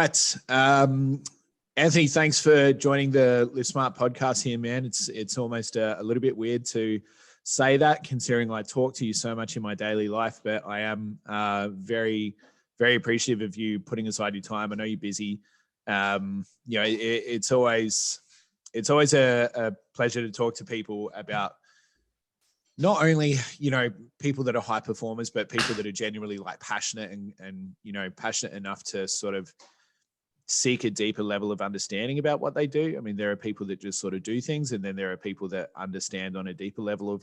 Right. Anthony, thanks for joining the Live Smart podcast here, man. It's almost a little bit weird to say that, considering I talk to you so much in my daily life, but I am very, very appreciative of you putting aside your time. I know you're busy. It's always a pleasure to talk to people about not only, people that are high performers, but people that are genuinely passionate and passionate enough to sort of seek a deeper level of understanding about what they do. I mean, there are people that just sort of do things, and then there are people that understand on a deeper level of,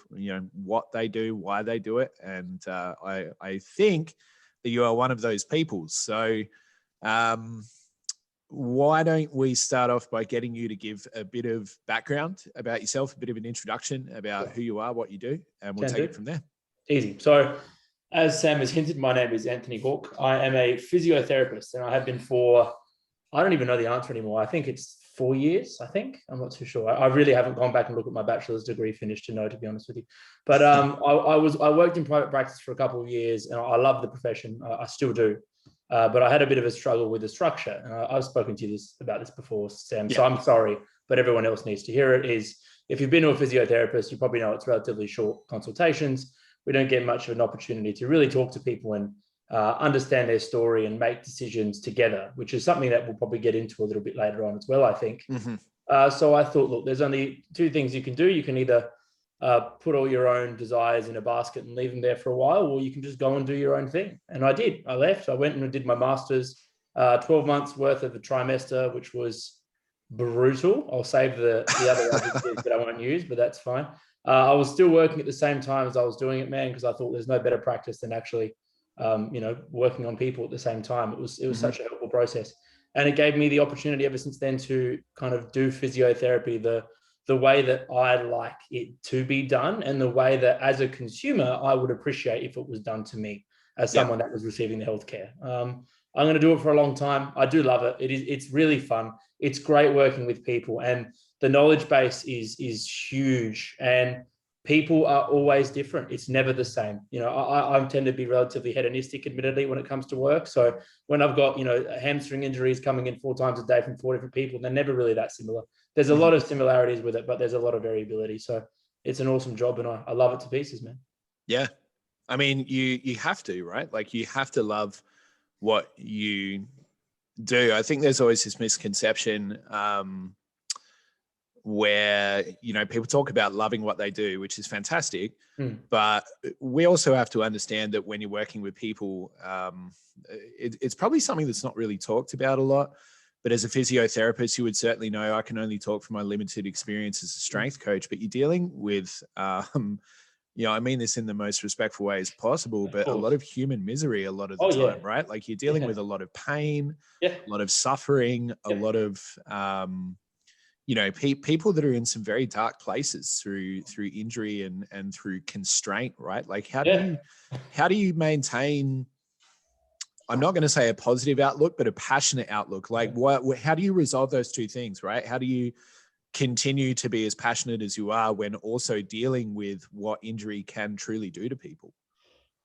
what they do, why they do it. And I think that you are one of those people. So why don't we start off by getting you to give a bit of background about yourself, a bit of an introduction about who you are, what you do, and we'll take it from there. Easy. So as Sam has hinted, my name is Anthony Hawke. I am a physiotherapist, and I have been for, I don't even know the answer anymore. I think it's 4 years, I'm not too sure. I really haven't gone back and looked at my bachelor's degree finished to know, to be honest with you. But I worked in private practice for a couple of years, and I love the profession. I still do. But I had a bit of a struggle with the structure. And I've spoken to you about this before, Sam, so I'm sorry, but everyone else needs to hear it. Is if you've been to a physiotherapist, you probably know it's relatively short consultations. We don't get much of an opportunity to really talk to people and understand their story and make decisions together, which is something that we'll probably get into a little bit later on as well, I think. Mm-hmm. So I thought, look, there's only two things you can do. You can either put all your own desires in a basket and leave them there for a while, or you can just go and do your own thing. And I did. I left. I went and did my master's, 12 months worth of a trimester, which was brutal. I'll save the other adjectives that I won't use, but that's fine. I was still working at the same time as I was doing it, man, because I thought there's no better practice than actually, working on people at the same time. It was such a helpful process. And it gave me the opportunity ever since then to kind of do physiotherapy the way that I like it to be done, and the way that as a consumer, I would appreciate if it was done to me as someone that was receiving the healthcare. I'm going to do it for a long time. I do love it. It's really fun. It's great working with people, and the knowledge base is huge, and people are always different. It's never the same. I tend to be relatively hedonistic, admittedly, when it comes to work. So when I've got, hamstring injuries coming in 4 times a day from 4 different people, they're never really that similar. There's a lot of similarities with it, but there's a lot of variability. So it's an awesome job, and I love it to pieces, man. Yeah. I mean, you have to, right? Like, you have to love what you do. I think there's always this misconception where, people talk about loving what they do, which is fantastic. But we also have to understand that when you're working with people, it's probably something that's not really talked about a lot. But as a physiotherapist, you would certainly know, I can only talk from my limited experience as a strength coach, but you're dealing with, I mean this in the most respectful way as possible, but a lot of human misery a lot of the time, right? Like, you're dealing with a lot of pain, a lot of suffering, a lot of, people that are in some very dark places through injury and through constraint, right? Like, how do you maintain, I'm not going to say a positive outlook, but a passionate outlook? Like, how do you resolve those two things, right? How do you continue to be as passionate as you are when also dealing with what injury can truly do to people?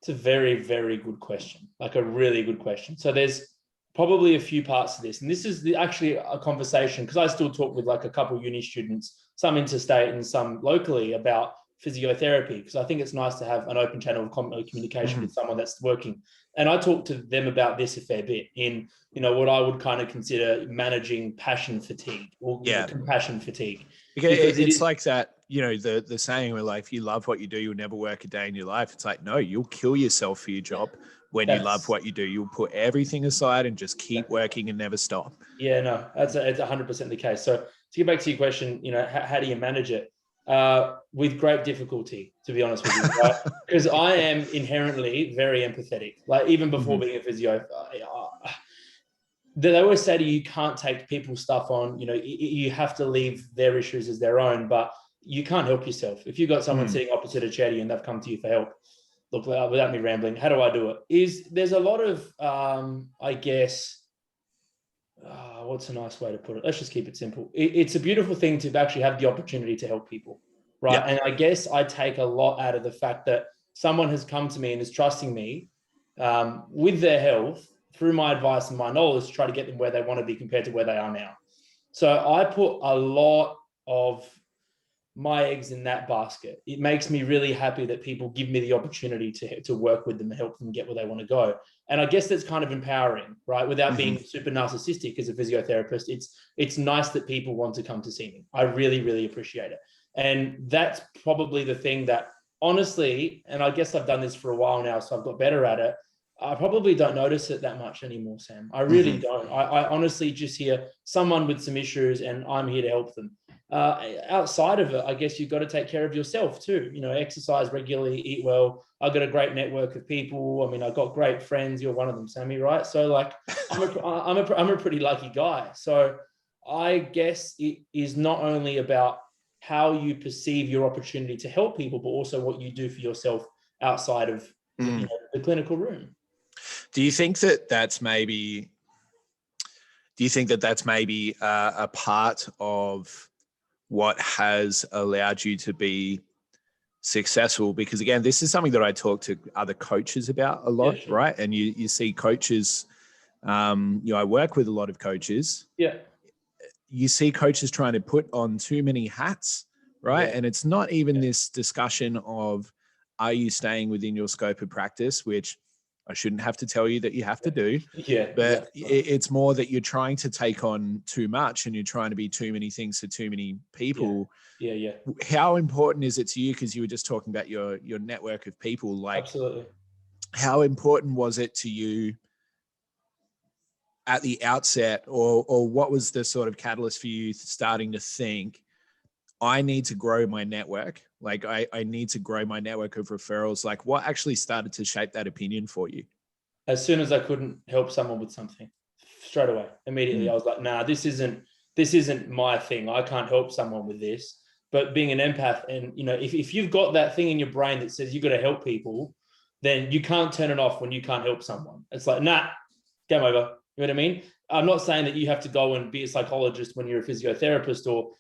It's a very, very good question. Like, a really good question. So there's probably a few parts to this. And this is actually a conversation, because I still talk with like a couple of uni students, some interstate and some locally, about physiotherapy, because I think it's nice to have an open channel of communication with someone that's working. And I talk to them about this a fair bit in, what I would kind of consider managing passion fatigue or compassion fatigue. Because it's like that, the saying where, like, if you love what you do, you'll never work a day in your life. It's like, no, you'll kill yourself for your job. When you love what you do, you'll put everything aside and just keep working and never stop. Yeah, no, it's 100% the case. So to get back to your question, how do you manage it? With great difficulty, to be honest with you, right? Because I am inherently very empathetic. Like, even before being a physio, they always say to you, you can't take people's stuff on. You have to leave their issues as their own, but you can't help yourself. If you've got someone sitting opposite a chair to you and they've come to you for help, look, without me rambling, how do I do it? There's a lot of, what's a nice way to put it? Let's just keep it simple. It's a beautiful thing to actually have the opportunity to help people, right? Yeah. And I guess I take a lot out of the fact that someone has come to me and is trusting me with their health through my advice and my knowledge, try to get them where they want to be compared to where they are now. So I put a lot of my eggs in that basket. It makes me really happy that people give me the opportunity to work with them and help them get where they want to go. And I guess that's kind of empowering, right? Without being super narcissistic as a physiotherapist, it's nice that people want to come to see me. I really, really appreciate it. And that's probably the thing that, honestly, and I guess I've done this for a while now, so I've got better at it. I probably don't notice it that much anymore, Sam. I really don't. I honestly just hear someone with some issues and I'm here to help them. Outside of it, I guess you've got to take care of yourself too. You know, exercise regularly, eat well. I've got a great network of people. I mean, I've got great friends. You're one of them, Sammy, right? So like, I'm a pretty lucky guy. So I guess it is not only about how you perceive your opportunity to help people, but also what you do for yourself outside of the clinical room. Do you think that that's maybe a part of what has allowed you to be successful? Because again, this is something that I talk to other coaches about a lot, right? And you see coaches, I work with a lot of coaches. Yeah. You see coaches trying to put on too many hats, right? Yeah. And it's not even this discussion of, are you staying within your scope of practice, which I shouldn't have to tell you that you have to do. But it's more that you're trying to take on too much and you're trying to be too many things to too many people. Yeah. How important is it to you? Because you were just talking about your network of people. Like, absolutely. How important was it to you at the outset, or what was the sort of catalyst for you starting to think, I need to grow my network? Like I need to grow my network of referrals. Like what actually started to shape that opinion for you? As soon as I couldn't help someone with something, straight away, immediately, I was like, nah, this isn't my thing. I can't help someone with this. But being an empath, and you know, if you've got that thing in your brain that says you've got to help people, then you can't turn it off when you can't help someone. It's like, nah, game over. You know what I mean? I'm not saying that you have to go and be a psychologist when you're a physiotherapist, or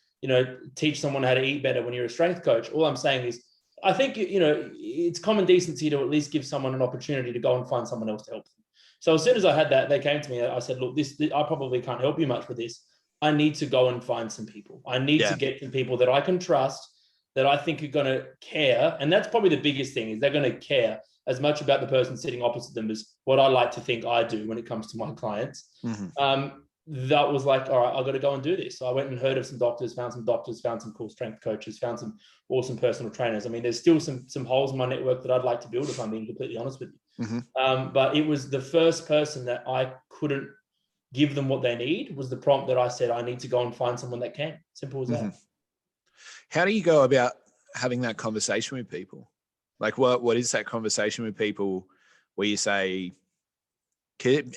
teach someone how to eat better when you're a strength coach. All I'm saying is, I think, it's common decency to at least give someone an opportunity to go and find someone else to help them. So as soon as I had that, they came to me. I said, look, I probably can't help you much with this. I need to go and find some people. I need to get some people that I can trust, that I think are going to care. And that's probably the biggest thing, is they're going to care as much about the person sitting opposite them as what I like to think I do when it comes to my clients. That was like, all right, I've got to go and do this. So I went and heard of some doctors, found some cool strength coaches, found some awesome personal trainers. I mean, there's still some holes in my network that I'd like to build, if I'm being completely honest with you. But it was the first person that I couldn't give them what they need, was the prompt that I said, I need to go and find someone that can. Simple as that. How do you go about having that conversation with people? Like what is that conversation with people where you say,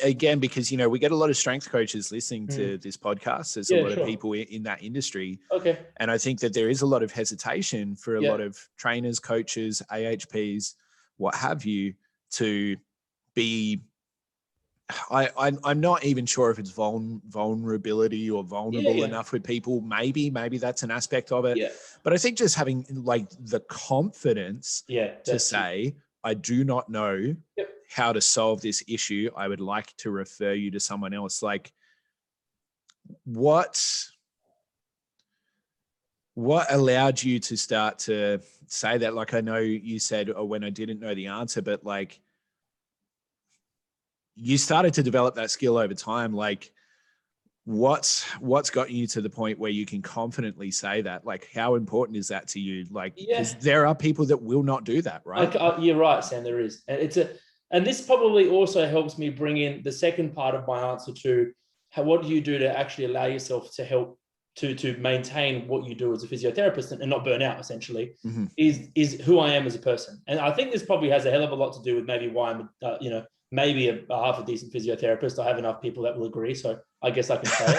again, because, we get a lot of strength coaches listening to this podcast. There's a lot of people in that industry. Okay. And I think that there is a lot of hesitation for a lot of trainers, coaches, AHPs, what have you, to be, I'm not even sure if it's vulnerability or vulnerable enough with people. Maybe that's an aspect of it. But I think just having like the confidence to say, I do not know how to solve this issue. I would like to refer you to someone else. Like what allowed you to start to say that? Like, I know you said, when I didn't know the answer, but like you started to develop that skill over time. Like what's got you to the point where you can confidently say that? Like, how important is that to you? Like, because there are people that will not do that, right? You're right, Sam, there is. And this probably also helps me bring in the second part of my answer to what do you do to actually allow yourself to help to maintain what you do as a physiotherapist and not burn out, essentially, is who I am as a person. And I think this probably has a hell of a lot to do with maybe why I'm, maybe a half a decent physiotherapist. I have enough people that will agree. So I guess I can say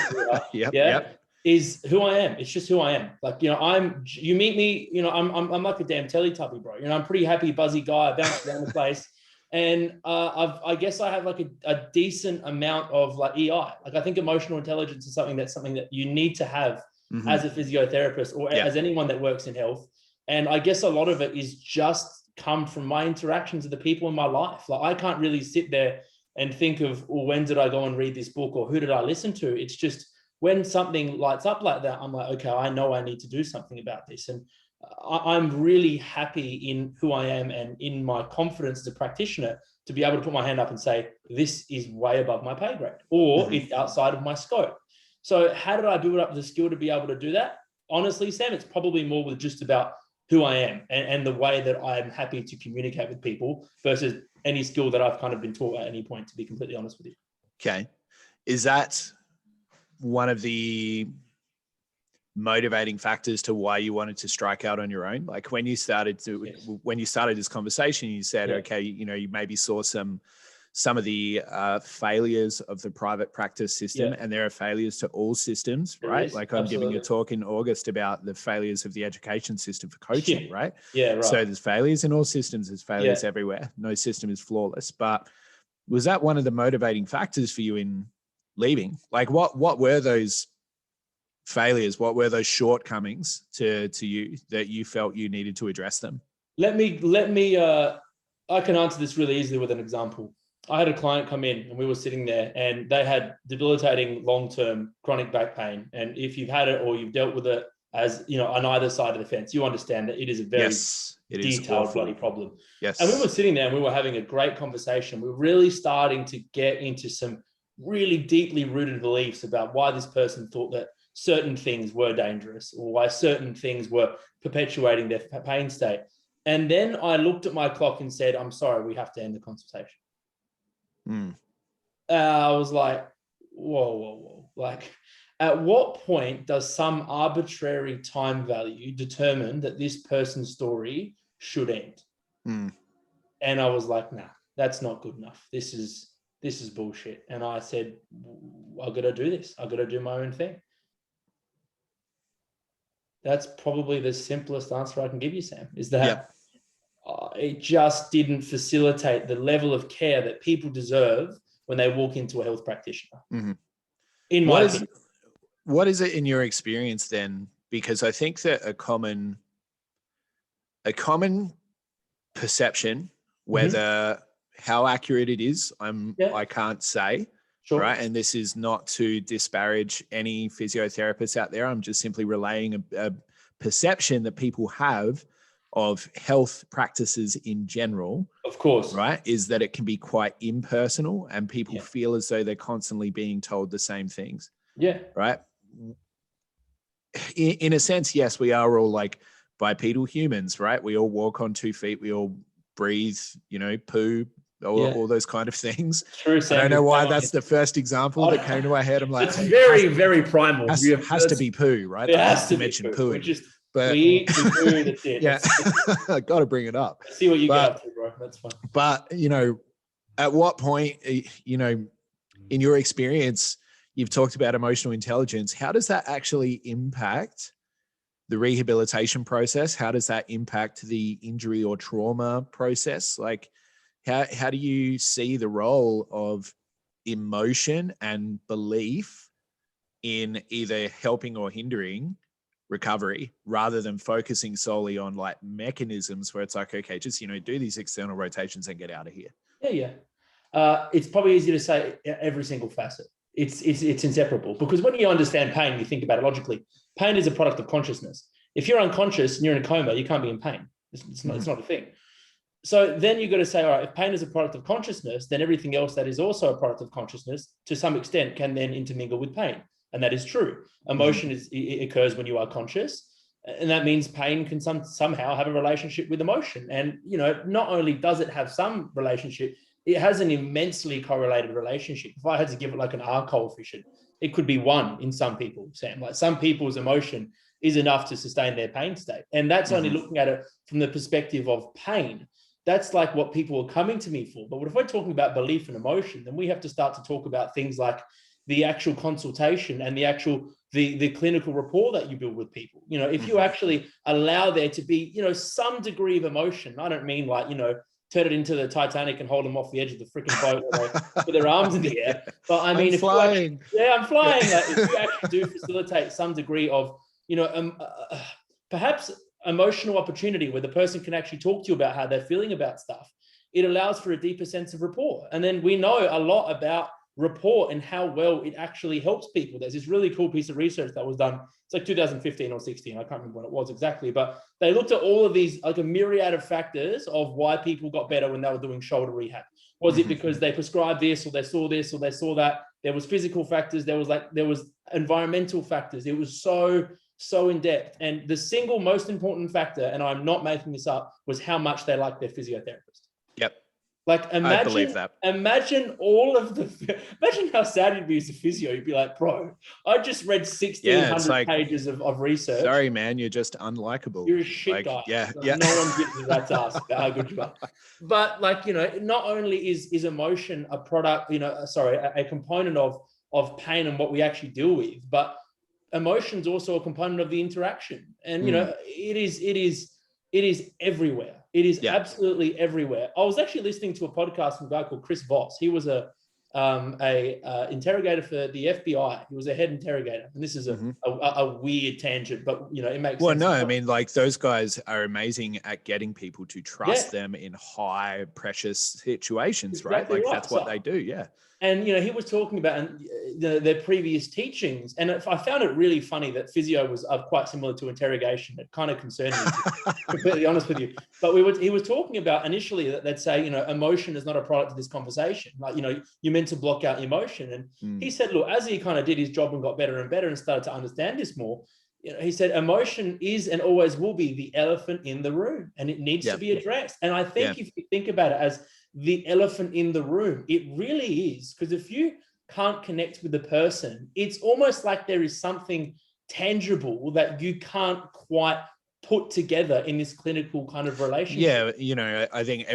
it. Is who I am. It's just who I am. Like, you meet me, I'm like a damn Teletubby, bro. I'm a pretty happy, buzzy guy. I bounce around the place. And I guess I have like a decent amount of like EI. Like, I think emotional intelligence is something that you need to have as a physiotherapist or as anyone that works in health. And I guess a lot of it is just come from my interactions with the people in my life. Like, I can't really sit there and think of, well, when did I go and read this book, or who did I listen to? It's just when something lights up like that, I'm like, okay, I know I need to do something about this. And I'm really happy in who I am and in my confidence as a practitioner to be able to put my hand up and say, this is way above my pay grade, or it's outside of my scope. So how did I build up the skill to be able to do that? Honestly, Sam, it's probably more with just about who I am and the way that I'm happy to communicate with people versus any skill that I've kind of been taught at any point, to be completely honest with you. Okay. Is that one of the motivating factors to why you wanted to strike out on your own? Like when you started this conversation, you said, okay, you maybe saw some of the failures of the private practice system, and there are failures to all systems, right? Like I'm giving a talk in August about the failures of the education system for coaching, right? Yeah, right. So there's failures in all systems, there's failures everywhere. No system is flawless. But was that one of the motivating factors for you in leaving? Like what were those failures? What were those shortcomings to you that you felt you needed to address them? Let me I can answer this really easily with an example. I had a client come in and we were sitting there and they had debilitating long-term chronic back pain. And if you've had it or you've dealt with it, as you know, on either side of the fence, you understand that it is a very detailed bloody problem. Yes. And we were sitting there and we were having a great conversation. We were really starting to get into some really deeply rooted beliefs about why this person thought that certain things were dangerous or why certain things were perpetuating their pain state. And then I looked at my clock and said, I'm sorry, we have to end the consultation. I was like, whoa. Like, at what point does some arbitrary time value determine that this person's story should end? And I was like, nah, that's not good enough. This is bullshit. And I said, I got to do this. I got to do my own thing. That's probably the simplest answer I can give you, Sam, is that it just didn't facilitate the level of care that people deserve when they walk into a health practitioner. In my opinion. What is it in your experience then? Because I think that a common perception, whether how accurate it is, I can't say. Sure. Right. And this is not to disparage any physiotherapists out there. I'm just simply relaying a perception that people have of health practices in general. Of course. Right. Is that it can be quite impersonal and people feel as though they're constantly being told the same things. Yeah. Right. In a sense, yes, we are all like bipedal humans, right? We all walk on 2 feet. We all breathe, poo, all those kind of things. True, Sam. I don't know why that's the first example that came to my head. I'm like, it's very, very primal. Has to be poo, right? It has to mention poo. pooing. We eat, we poo, that's it. Yeah, I got to bring it up. See what you get up to, bro. That's fine. But, at what point, in your experience, you've talked about emotional intelligence. How does that actually impact the rehabilitation process? How does that impact the injury or trauma process? Like, how do you see the role of emotion and belief in either helping or hindering recovery rather than focusing solely on like mechanisms where it's like, okay, just, do these external rotations and get out of here? Yeah. It's probably easy to say every single facet. It's inseparable, because when you understand pain, you think about it logically. Pain is a product of consciousness. If you're unconscious and you're in a coma, you can't be in pain. It's not a thing. So then you've got to say, all right, if pain is a product of consciousness, then everything else that is also a product of consciousness to some extent can then intermingle with pain. And that is true. Emotion it occurs when you are conscious. And that means pain can somehow have a relationship with emotion. And, not only does it have some relationship, it has an immensely correlated relationship. If I had to give it like an R coefficient, it could be 1 in some people, Sam. Like some people's emotion is enough to sustain their pain state. And that's only looking at it from the perspective of pain. That's like what people are coming to me for. But if we're talking about belief and emotion, then we have to start to talk about things like the actual consultation and the clinical rapport that you build with people. If you actually allow there to be, some degree of emotion, I don't mean like, turn it into the Titanic and hold them off the edge of the freaking boat with their arms in the air. But I mean, I'm flying. I'm flying. Like, if you actually do facilitate some degree of, perhaps emotional opportunity where the person can actually talk to you about how they're feeling about stuff, it allows for a deeper sense of rapport. And then we know a lot about rapport and how well it actually helps people. There's this really cool piece of research that was done. It's like 2015 or 16. I can't remember when it was exactly, but they looked at all of these, like a myriad of factors of why people got better when they were doing shoulder rehab. Was it because they prescribed this, or they saw this, or they saw that? There was physical factors. There was environmental factors. It was so in depth. And the single most important factor, and I'm not making this up, was how much they liked their physiotherapist. Yep. Like I believe that. Imagine imagine how sad you'd be as a physio. You'd be like, bro, I just read 1,600 pages of research. Sorry, man, you're just unlikable. You're a shit guy. Yeah. No one gives a rat's ass about how good you are. But not only is emotion a product, a component of pain and what we actually deal with, but emotion's also a component of the interaction. And it is everywhere. It is absolutely everywhere. I was actually listening to a podcast from a guy called Chris Voss. He was a interrogator for the FBI. He was a head interrogator. And this is a weird tangent, but it makes sense. Well, no, I mean, like, those guys are amazing at getting people to trust them in high precious situations, right? Like, that's what they do. Yeah. And, he was talking about their previous teachings. And I found it really funny that physio was quite similar to interrogation. It kind of concerned me, to be completely honest with you. But he was talking about initially that they'd say, emotion is not a product of this conversation. Like, you're meant to block out emotion. And he said, look, as he kind of did his job and got better and better and started to understand this more, he said, emotion is and always will be the elephant in the room, and it needs to be addressed. And I think if you think about it as the elephant in the room, it really is, because if you can't connect with the person, it's almost like there is something tangible that you can't quite put together in this clinical kind of relationship. Yeah, I think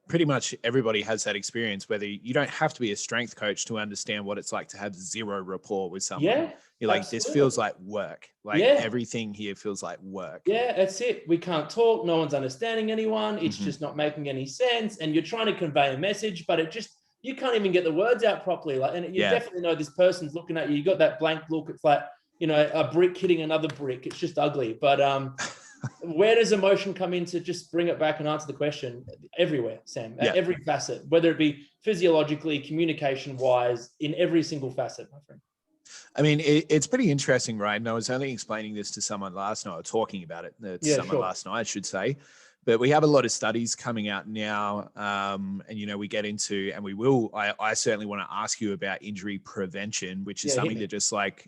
pretty much everybody has that experience, whether you don't have to be a strength coach to understand what it's like to have zero rapport with someone. Yeah, you're like, this feels like work. Like, everything here feels like work. Yeah, that's it. We can't talk. No one's understanding anyone. It's just not making any sense. And you're trying to convey a message, but you can't even get the words out properly. Like, and you definitely know this person's looking at you. You got that blank look. It's like, a brick hitting another brick. It's just ugly. But where does emotion come in to just bring it back and answer the question? Everywhere, Sam, at every facet, whether it be physiologically, communication-wise, in every single facet, my friend. I mean, it's pretty interesting, right? And I was only explaining this to someone last night, or talking about it to someone last night, I should say. But we have a lot of studies coming out now, and we get into, and we will. I certainly want to ask you about injury prevention, which is something that just makes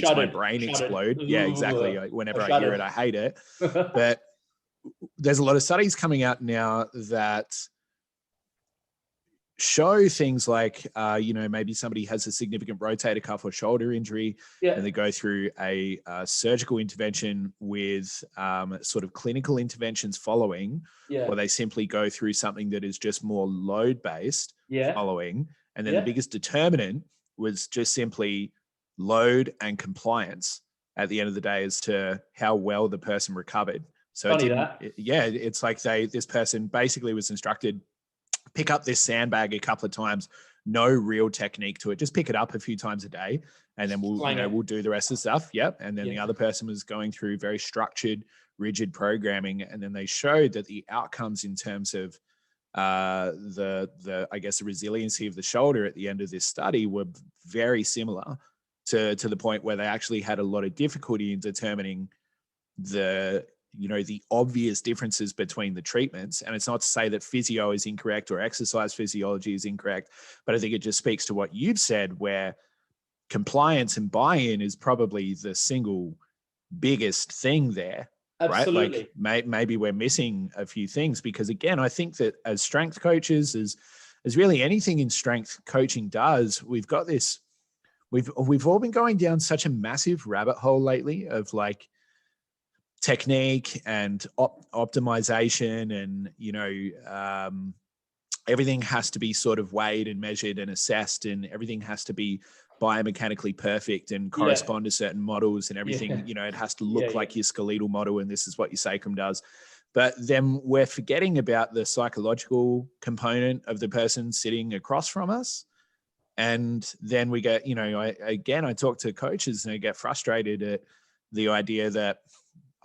my brain explode. Yeah, exactly. Whenever I hear it, I hate it. But there's a lot of studies coming out now that show things like, maybe somebody has a significant rotator cuff or shoulder injury, and they go through a surgical intervention with sort of clinical interventions following, or they simply go through something that is just more load-based following. And then the biggest determinant was just simply load and compliance at the end of the day as to how well the person recovered. So it's like this person basically was instructed, pick up this sandbag a couple of times, no real technique to it. Just pick it up a few times a day, and then we'll do the rest of the stuff. Yep. And then the other person was going through very structured, rigid programming. And then they showed that the outcomes in terms of the resiliency of the shoulder at the end of this study were very similar to the point where they actually had a lot of difficulty in determining the obvious differences between the treatments. And it's not to say that physio is incorrect or exercise physiology is incorrect, but I think it just speaks to what you've said, where compliance and buy-in is probably the single biggest thing there. Absolutely. Right? Like maybe we're missing a few things, because again, I think that as strength coaches, as really anything in strength coaching does, we've got this, we've all been going down such a massive rabbit hole lately of like technique and optimization, and everything has to be sort of weighed and measured and assessed, and everything has to be biomechanically perfect and correspond to certain models and everything. It has to look like your skeletal model, and this is what your sacrum does. But then we're forgetting about the psychological component of the person sitting across from us. And then we get, I talk to coaches and I get frustrated at the idea that,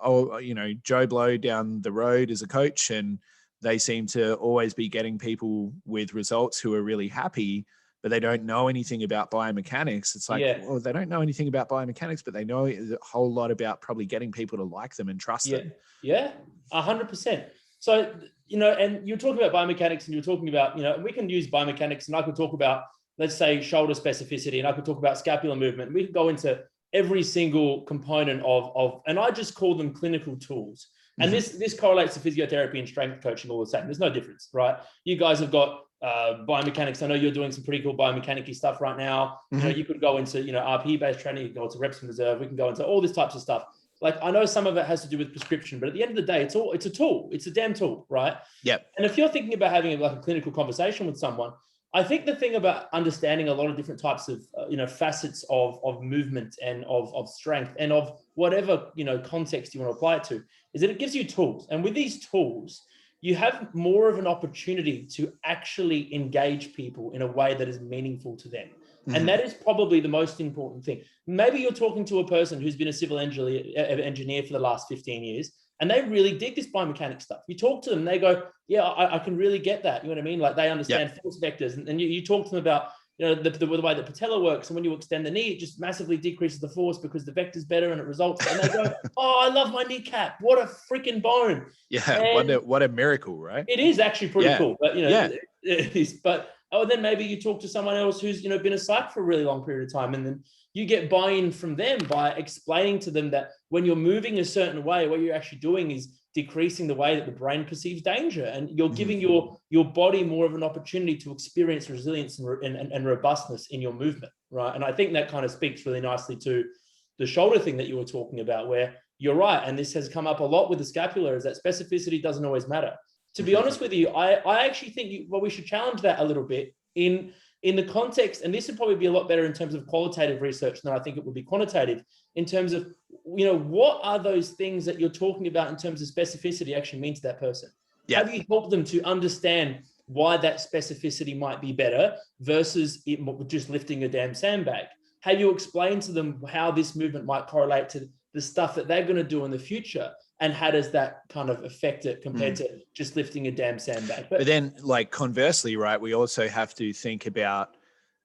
Joe Blow down the road is a coach, and they seem to always be getting people with results who are really happy, but they don't know anything about biomechanics. It's like, well, they don't know anything about biomechanics, but they know a whole lot about probably getting people to like them and trust them. Yeah, 100%. So, and you're talking about biomechanics, and you're talking about, we can use biomechanics, and I could talk about, let's say, shoulder specificity, and I could talk about scapular movement. We could go into every single component of, and I just call them clinical tools. And this correlates to physiotherapy and strength coaching all the same. There's no difference, right? You guys have got biomechanics. I know you're doing some pretty cool biomechanics stuff right now. You could go into, RPE-based training, you can go into reps and reserve, we can go into all these types of stuff. Like, I know some of it has to do with prescription, but at the end of the day, it's a tool. It's a damn tool, right? Yep. And if you're thinking about having like a clinical conversation with someone, I think the thing about understanding a lot of different types of, facets of movement and of strength and of whatever, context you want to apply it to, is that it gives you tools. And with these tools, you have more of an opportunity to actually engage people in a way that is meaningful to them. And that is probably the most important thing. Maybe you're talking to a person who's been a civil engineer for the last 15 years, and they really dig this biomechanics stuff. You talk to them, they go, yeah, I can really get that. You know what I mean? Like, they understand force vectors. And you talk to them about, the way that patella works. And when you extend the knee, it just massively decreases the force because the vector's better and it results. And they go, oh, I love my kneecap. What a freaking bone. Yeah. What a miracle, right? It is actually pretty cool. But, it is. But, then maybe you talk to someone else who's, been a psych for a really long period of time. And then you get buy-in from them by explaining to them that when you're moving a certain way, what you're actually doing is decreasing the way that the brain perceives danger. And you're giving your body more of an opportunity to experience resilience and robustness in your movement, right? And I think that kind of speaks really nicely to the shoulder thing that you were talking about, where you're right. And this has come up a lot with the scapula, is that specificity doesn't always matter. To be honest with you, I actually think we should challenge that a little bit in the context, and this would probably be a lot better in terms of qualitative research than I think it would be quantitative, in terms of, what are those things that you're talking about in terms of specificity actually mean to that person? Yeah. Have you helped them to understand why that specificity might be better versus it just lifting a damn sandbag? Have you explained to them how this movement might correlate to the stuff that they're going to do in the future? And how does that kind of affect it compared to just lifting a damn sandbag? But then, like, conversely, right, we also have to think about,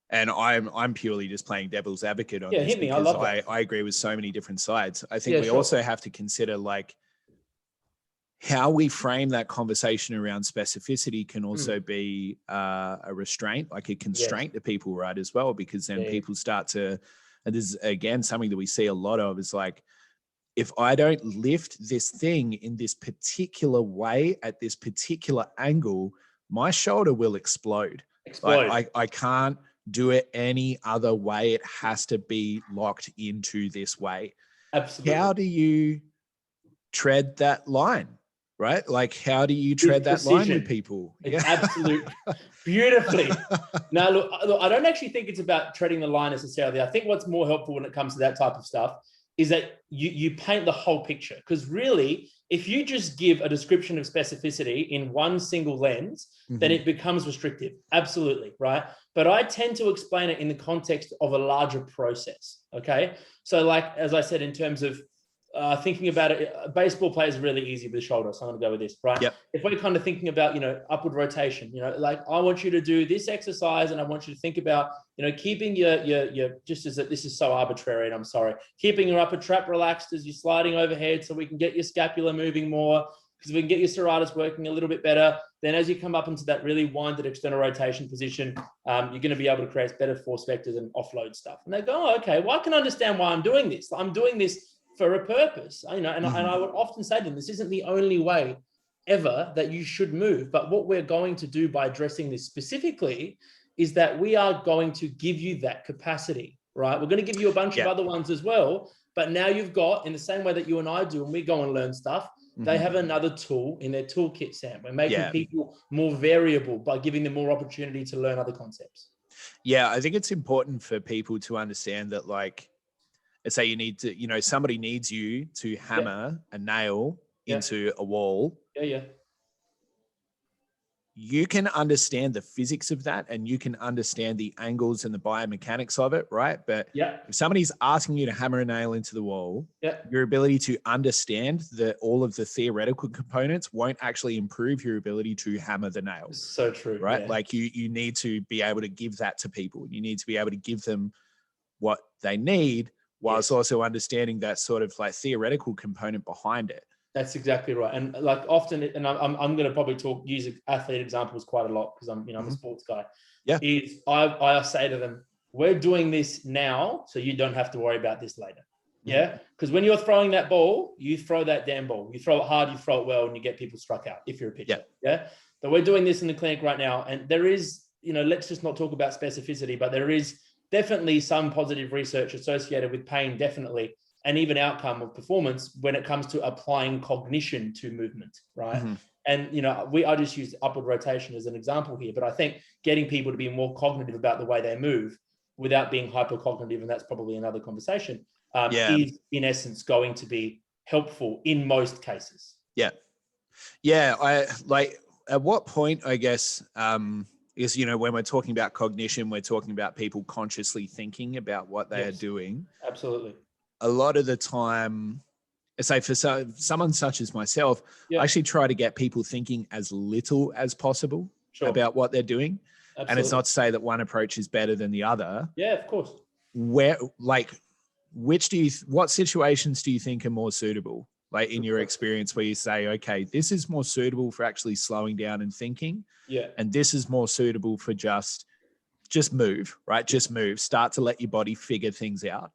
and I'm purely just playing devil's advocate on this because I agree with so many different sides. I think we also have to consider, like, how we frame that conversation around specificity can also be a restraint, like a constraint to people, right, as well, because then people start to, and this is, again, something that we see a lot of, is like, if I don't lift this thing in this particular way at this particular angle, my shoulder will explode. Like, I can't do it any other way. It has to be locked into this way. Absolutely. How do you tread that line, right? Like, how do you tread that line with people? It's absolute beautifully. Now, look, I don't actually think it's about treading the line necessarily. I think what's more helpful when it comes to that type of stuff is that you paint the whole picture. Because really, if you just give a description of specificity in one single lens, then it becomes restrictive. Absolutely, right? But I tend to explain it in the context of a larger process, okay? So, like, as I said, in terms of thinking about it, baseball plays really easy with the shoulder, so I'm going to go with this, right? Yep. If we're kind of thinking about, upward rotation, like, I want you to do this exercise, and I want you to think about, keeping your just as this is so arbitrary, and I'm sorry, keeping your upper trap relaxed as you're sliding overhead, so we can get your scapula moving more, because we can get your serratus working a little bit better. Then as you come up into that really winded external rotation position, you're going to be able to create better force vectors and offload stuff. And they go, oh, okay, well, I can understand why I'm doing this. I'm doing this for a purpose, and I would often say to them, this isn't the only way ever that you should move. But what we're going to do by addressing this specifically is that we are going to give you that capacity, right? We're going to give you a bunch of other ones as well. But now you've got, in the same way that you and I do when we go and learn stuff, they have another tool in their toolkit, Sam. We're making people more variable by giving them more opportunity to learn other concepts. Yeah, I think it's important for people to understand that, like, let's say you need to, somebody needs you to hammer a nail into a wall. Yeah. you can understand the physics of that and you can understand the angles and the biomechanics of it, right? But if somebody's asking you to hammer a nail into the wall, your ability to understand all of the theoretical components won't actually improve your ability to hammer the nail. So true. Right? Like you need to be able to give that to people. You need to be able to give them what they need whilst also understanding that sort of like theoretical component behind it. That's exactly right. And like often, and I'm going to probably use athlete examples quite a lot because I'm a sports guy. Is I say to them, we're doing this now, so you don't have to worry about this later. Yeah. Because when you're throwing that ball, you throw that damn ball. You throw it hard, you throw it well, and you get people struck out if you're a pitcher. Yeah. But we're doing this in the clinic right now. And there is, let's just not talk about specificity, but there is definitely some positive research associated with pain, definitely, and even outcome of performance when it comes to applying cognition to movement, right? And, I just use upward rotation as an example here, but I think getting people to be more cognitive about the way they move without being hypercognitive, and that's probably another conversation, is in essence going to be helpful in most cases. I like, at what point, I guess, is, when we're talking about cognition, we're talking about people consciously thinking about what they are doing. Absolutely. A lot of the time, say for someone such as myself, I actually try to get people thinking as little as possible about what they're doing. Absolutely. And it's not to say that one approach is better than the other. Yeah, of course. What situations do you think are more suitable? Like in your experience where you say, okay, this is more suitable for actually slowing down and thinking. And this is more suitable for just move, right? Just move, start to let your body figure things out.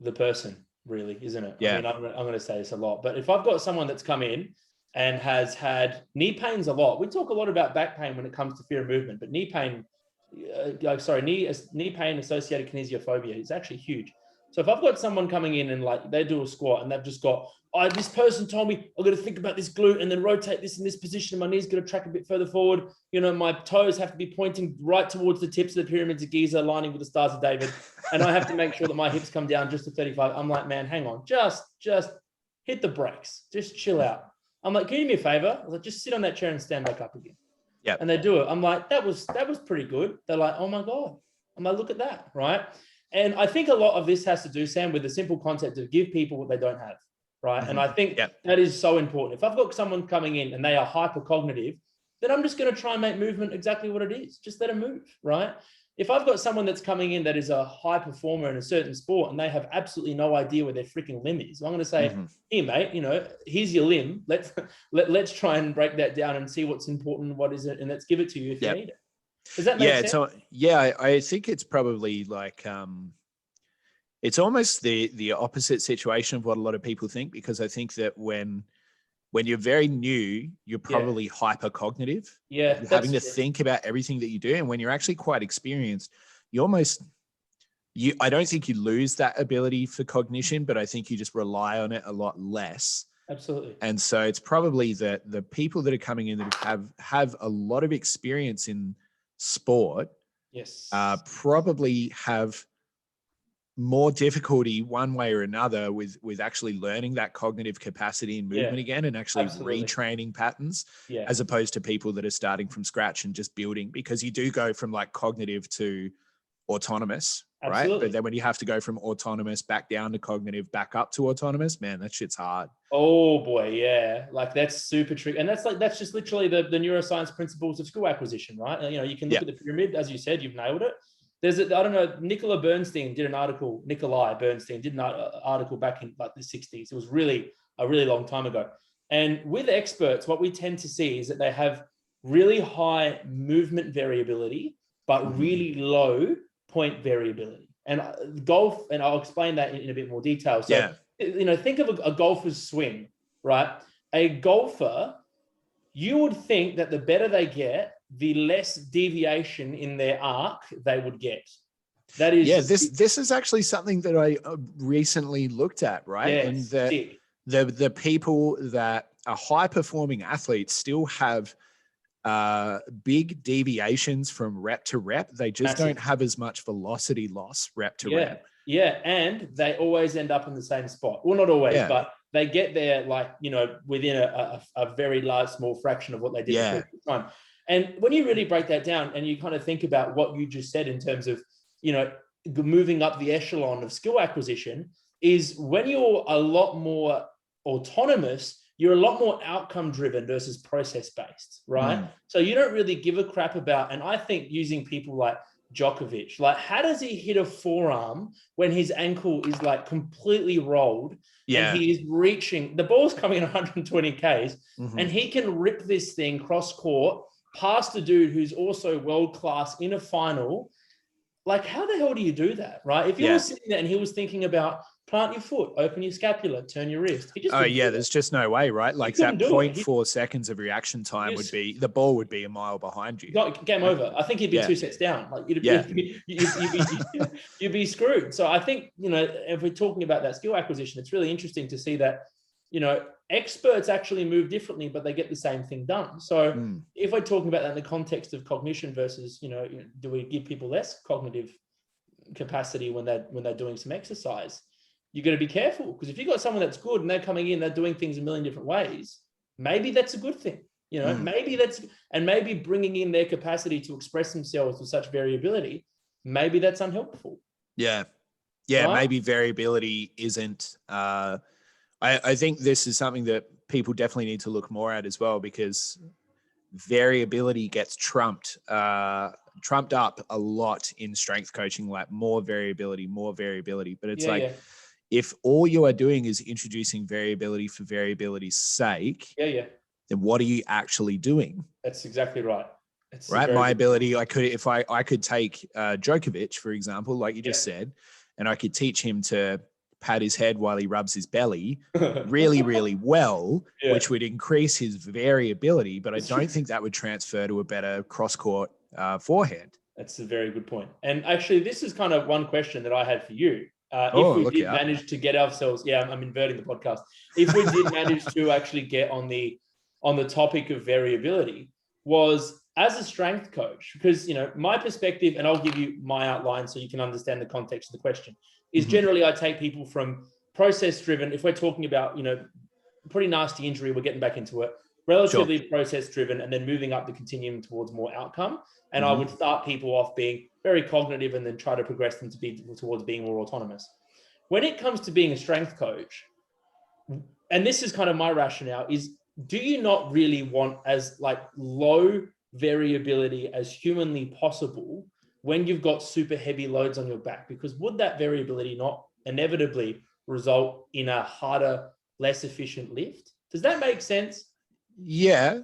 The person, really, isn't it? I mean, I'm going to say this a lot, but if I've got someone that's come in and has had knee pains a lot, we talk a lot about back pain when it comes to fear of movement, but knee pain associated kinesiophobia is actually huge. So if I've got someone coming in and like they do a squat and they've just got, this person told me I've got to think about this glute and then rotate this in this position. My knee's got to track a bit further forward. My toes have to be pointing right towards the tips of the pyramids of Giza, aligning with the stars of David. And I have to make sure that my hips come down just to 35. I'm like, man, hang on, just hit the brakes. Just chill out. I'm like, can you do me a favor? I was like, just sit on that chair and stand back up again. And they do it. I'm like, that was pretty good. They're like, oh my God. I'm like, look at that, right? And I think a lot of this has to do, Sam, with the simple concept of give people what they don't have, right? And I think that is so important. If I've got someone coming in and they are hypercognitive, then I'm just going to try and make movement exactly what it is. Just let them move, right? If I've got someone that's coming in that is a high performer in a certain sport and they have absolutely no idea where their freaking limb is, I'm going to say, here, mate, here's your limb. Let's try and break that down and see what's important, what is it, and let's give it to you if you need it. Does that make sense? So I think it's probably like it's almost the opposite situation of what a lot of people think, because I think that when you're very new, you're probably hypercognitive. You're having to think about everything that you do, and when you're actually quite experienced, I don't think you lose that ability for cognition, but I think you just rely on it a lot less. Absolutely. And so it's probably that the people that are coming in that have a lot of experience in sport probably have more difficulty one way or another with actually learning that cognitive capacity and movement again, and actually retraining patterns, as opposed to people that are starting from scratch and just building, because you do go from like cognitive to autonomous, right? But then when you have to go from autonomous back down to cognitive, back up to autonomous, man, that shit's hard. Oh boy, yeah. Like that's super tricky. And that's just literally the neuroscience principles of skill acquisition, right? You can look at the pyramid, as you said, you've nailed it. I don't know, Nikolai Bernstein did an article back in like the 60s. It was really a really long time ago. And with experts, what we tend to see is that they have really high movement variability, but really low point variability. And golf, and I'll explain that in a bit more detail. So, think of a golfer's swing, right? A golfer, you would think that the better they get, the less deviation in their arc they would get. That is, this is actually something that I recently looked at, right? And the people that are high performing athletes still have big deviations from rep to rep. They just don't have as much velocity loss rep to rep. Yeah, and they always end up in the same spot. Well, not always, but they get there within a very large, small fraction of what they did the previous time. And when you really break that down and you kind of think about what you just said in terms of, you know, moving up the echelon of skill acquisition, is when you're a lot more autonomous, you're a lot more outcome driven versus process based, right? So you don't really give a crap about, and I think using people like Djokovic, like how does he hit a forearm when his ankle is like completely rolled and he is reaching, the ball's coming at 120 Ks and he can rip this thing cross court past a dude who's also world-class in a final. Like, how the hell do you do that, right? If you were sitting there and he was thinking about plant your foot, open your scapula, turn your wrist. He just there's just no way, right? Like that 0.4 seconds of reaction time would be, the ball would be a mile behind you. Game over. I think he'd be 2 sets down. Like you'd be screwed. So I think, you know, if we're talking about that skill acquisition, it's really interesting to see that, you know, experts actually move differently, but they get the same thing done. So if we're talking about that in the context of cognition versus, you know, do we give people less cognitive capacity when they're doing some exercise? You got to be careful, because if you've got someone that's good and they're coming in, they're doing things a million different ways, maybe that's a good thing. You know, maybe bringing in their capacity to express themselves with such variability, maybe that's unhelpful. Yeah. Right? Maybe variability isn't, I think this is something that people definitely need to look more at as well, because variability gets trumped up a lot in strength coaching, like more variability. But it's if all you are doing is introducing variability for variability's sake, then what are you actually doing? That's exactly right. Right. My ability, I could take Djokovic, for example, like you just said, and I could teach him to pat his head while he rubs his belly really, really well, which would increase his variability. But I don't think that would transfer to a better cross-court forehand. That's a very good point. And actually, this is kind of one question that I had for you. If we did manage to get ourselves, I'm inverting the podcast. If we did manage to actually get on the topic of variability, was as a strength coach, because, you know, my perspective, and I'll give you my outline so you can understand the context of the question, is generally I take people from process driven. If we're talking about, you know, pretty nasty injury, we're getting back into it, relatively process driven, and then moving up the continuum towards more outcome. And I would start people off being very cognitive and then try to progress them to be towards being more autonomous. When it comes to being a strength coach, and this is kind of my rationale, is do you not really want as like low variability as humanly possible when you've got super heavy loads on your back? Because would that variability not inevitably result in a harder, less efficient lift? Does that make sense? Yeah,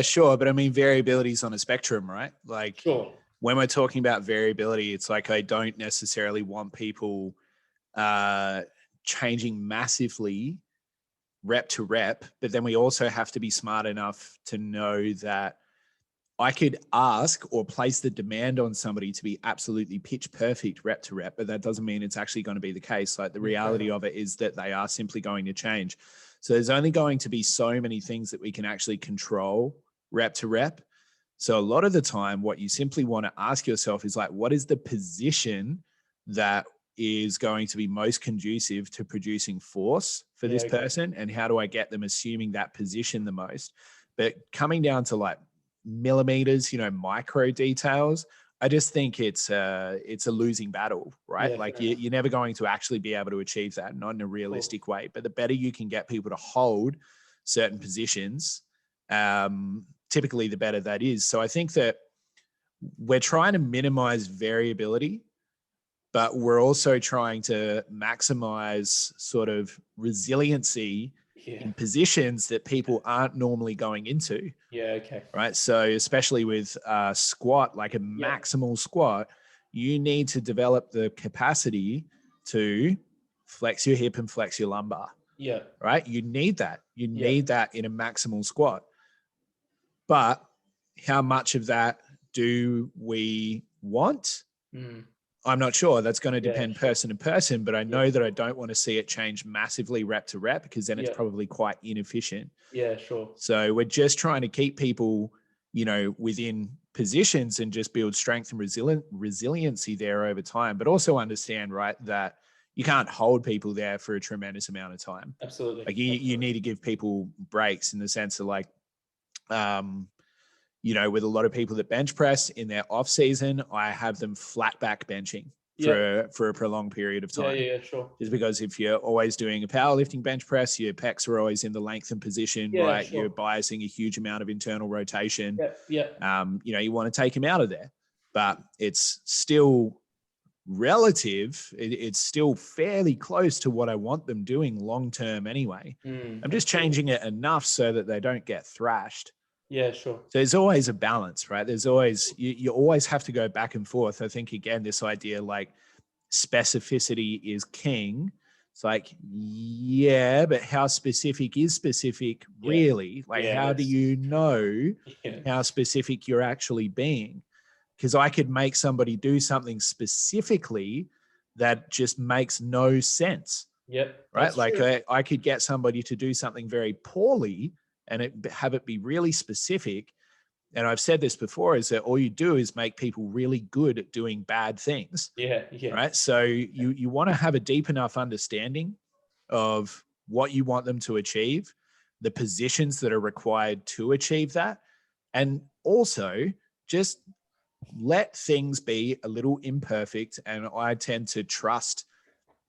sure. But I mean, variability is on a spectrum, right? Like when we're talking about variability, it's like, I don't necessarily want people changing massively rep to rep, but then we also have to be smart enough to know that I could ask or place the demand on somebody to be absolutely pitch perfect rep to rep, but that doesn't mean it's actually going to be the case. Like the reality of it is that they are simply going to change. So there's only going to be so many things that we can actually control rep to rep. So a lot of the time, what you simply want to ask yourself is like, what is the position that is going to be most conducive to producing force for this person? And how do I get them assuming that position the most? But coming down to like millimeters, you know, micro details, I just think it's a losing battle, right? You're never going to actually be able to achieve that, not in a realistic way. But the better you can get people to hold certain positions, typically the better that is. So I think that we're trying to minimize variability, but we're also trying to maximize sort of resiliency in positions that people aren't normally going into. Right. So especially with squat, like a maximal squat, you need to develop the capacity to flex your hip and flex your lumbar. Right. You need that. You need that in a maximal squat. But how much of that do we want? I'm not sure. That's going to depend person to person, but I know that I don't want to see it change massively rep to rep, because then it's probably quite inefficient. So we're just trying to keep people, you know, within positions and just build strength and resiliency there over time, but also understand, right, that you can't hold people there for a tremendous amount of time. Absolutely. Like you need to give people breaks in the sense of like, with a lot of people that bench press in their off season, I have them flat back benching for a prolonged period of time. Yeah, sure. Just because if you're always doing a powerlifting bench press, your pecs are always in the lengthened position, right? Sure. You're biasing a huge amount of internal rotation. You want to take them out of there, but it's still relative. It's still fairly close to what I want them doing long-term anyway. I'm just changing it enough so that they don't get thrashed. Yeah, sure. So there's always a balance, right? There's always, you always have to go back and forth. I think, again, this idea like specificity is king. It's like, yeah, but how specific is specific really? How do you know how specific you're actually being? Because I could make somebody do something specifically that just makes no sense. Yep. Right? Like I could get somebody to do something very poorly and have it be really specific. And I've said this before, is that all you do is make people really good at doing bad things. Yeah. Right? So you want to have a deep enough understanding of what you want them to achieve, the positions that are required to achieve that, and also just let things be a little imperfect. And I tend to trust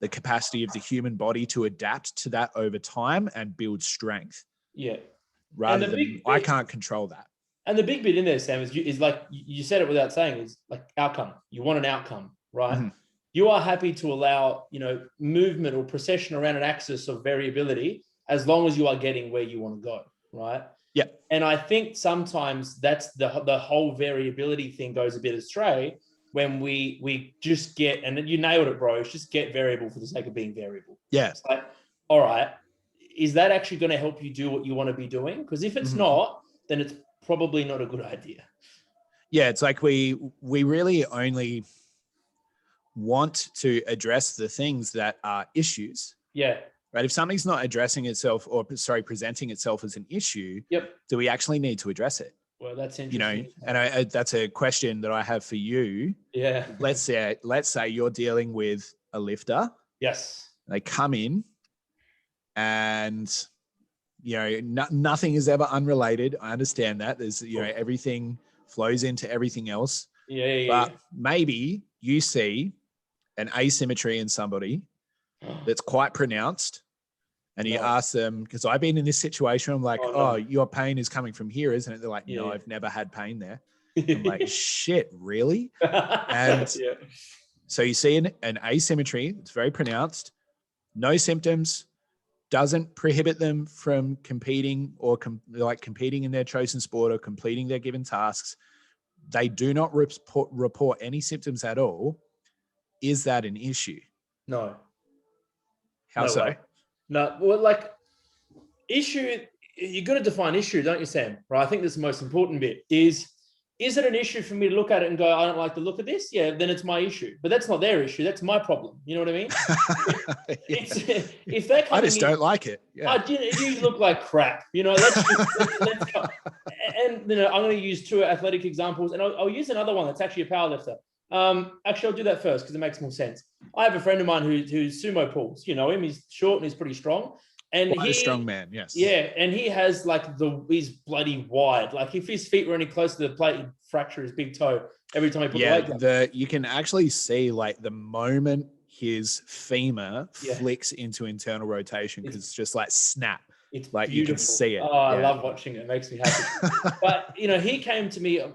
the capacity of the human body to adapt to that over time and build strength. Yeah. Rather than I can't control that. And the big bit in there, Sam, is like you said it without saying, is like outcome. You want an outcome, right? Mm-hmm. You are happy to allow, movement or precession around an axis of variability as long as you are getting where you want to go, right? Yeah. And I think sometimes that's the whole variability thing goes a bit astray when we just get, and you nailed it, bro, it's just get variable for the sake of being variable. Yeah. It's like, all right, is that actually going to help you do what you want to be doing? Because if it's not, then it's probably not a good idea. Yeah, it's like we really only want to address the things that are issues. Yeah. Right. If something's not addressing itself presenting itself as an issue, do we actually need to address it? Well, that's interesting. And that's a question that I have for you. Yeah. Let's say you're dealing with a lifter. Yes. They come in and, nothing is ever unrelated. I understand that. There's, everything flows into everything else. Yeah. But maybe you see an asymmetry in somebody that's quite pronounced, and you ask them, because I've been in this situation, I'm like, your pain is coming from here, isn't it? They're like, no, I've never had pain there. I'm like, shit, really? And so you see an asymmetry, it's very pronounced, no symptoms, doesn't prohibit them from competing or competing in their chosen sport or completing their given tasks. They do not report any symptoms at all. Is that an issue? No. How so? Way. No, well, issue, you got to define issue, don't you, Sam? Right. I think that's the most important bit is it an issue for me to look at it and go, I don't like the look of this? Yeah, then it's my issue. But that's not their issue. That's my problem. You know what I mean? If they're coming I just don't like it. Yeah. You look like crap. Let's go. And I'm going to use two athletic examples, and I'll use another one that's actually a powerlifter. Actually, I'll do that first because it makes more sense. I have a friend of mine who's sumo pulls. You know him. He's short and he's pretty strong. And he's a strong man, yes. Yeah, and he has he's bloody wide. Like if his feet were any closer to the plate, he'd fracture his big toe every time he put the weight down. You can actually see the moment his femur flicks into internal rotation because it's just snap. It's beautiful. You can see it. Oh, I love watching it. It makes me happy. But he came to me a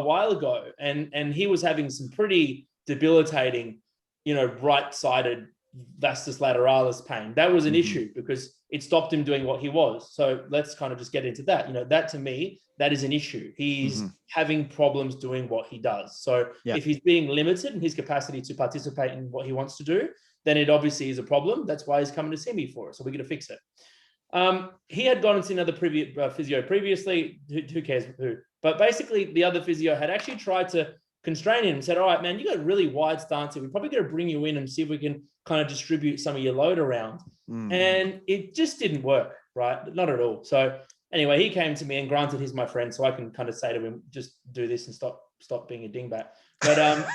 while ago, and he was having some pretty debilitating, right-sided vastus lateralis pain. That was an issue because it stopped him doing what he was. So let's kind of just get into that. That to me, that is an issue. He's having problems doing what he does. So if he's being limited in his capacity to participate in what he wants to do, then it obviously is a problem. That's why he's coming to see me for it. So we're going to fix it. He had gone and seen another physio previously. Who cares who? But basically, the other physio had actually tried to constrain him and said, all right, man, you got a really wide stance here. We're probably going to bring you in and see if we can kind of distribute some of your load around. And it just didn't work, right? Not at all. So anyway, he came to me, and granted, he's my friend, so I can kind of say to him, just do this and stop being a dingbat. But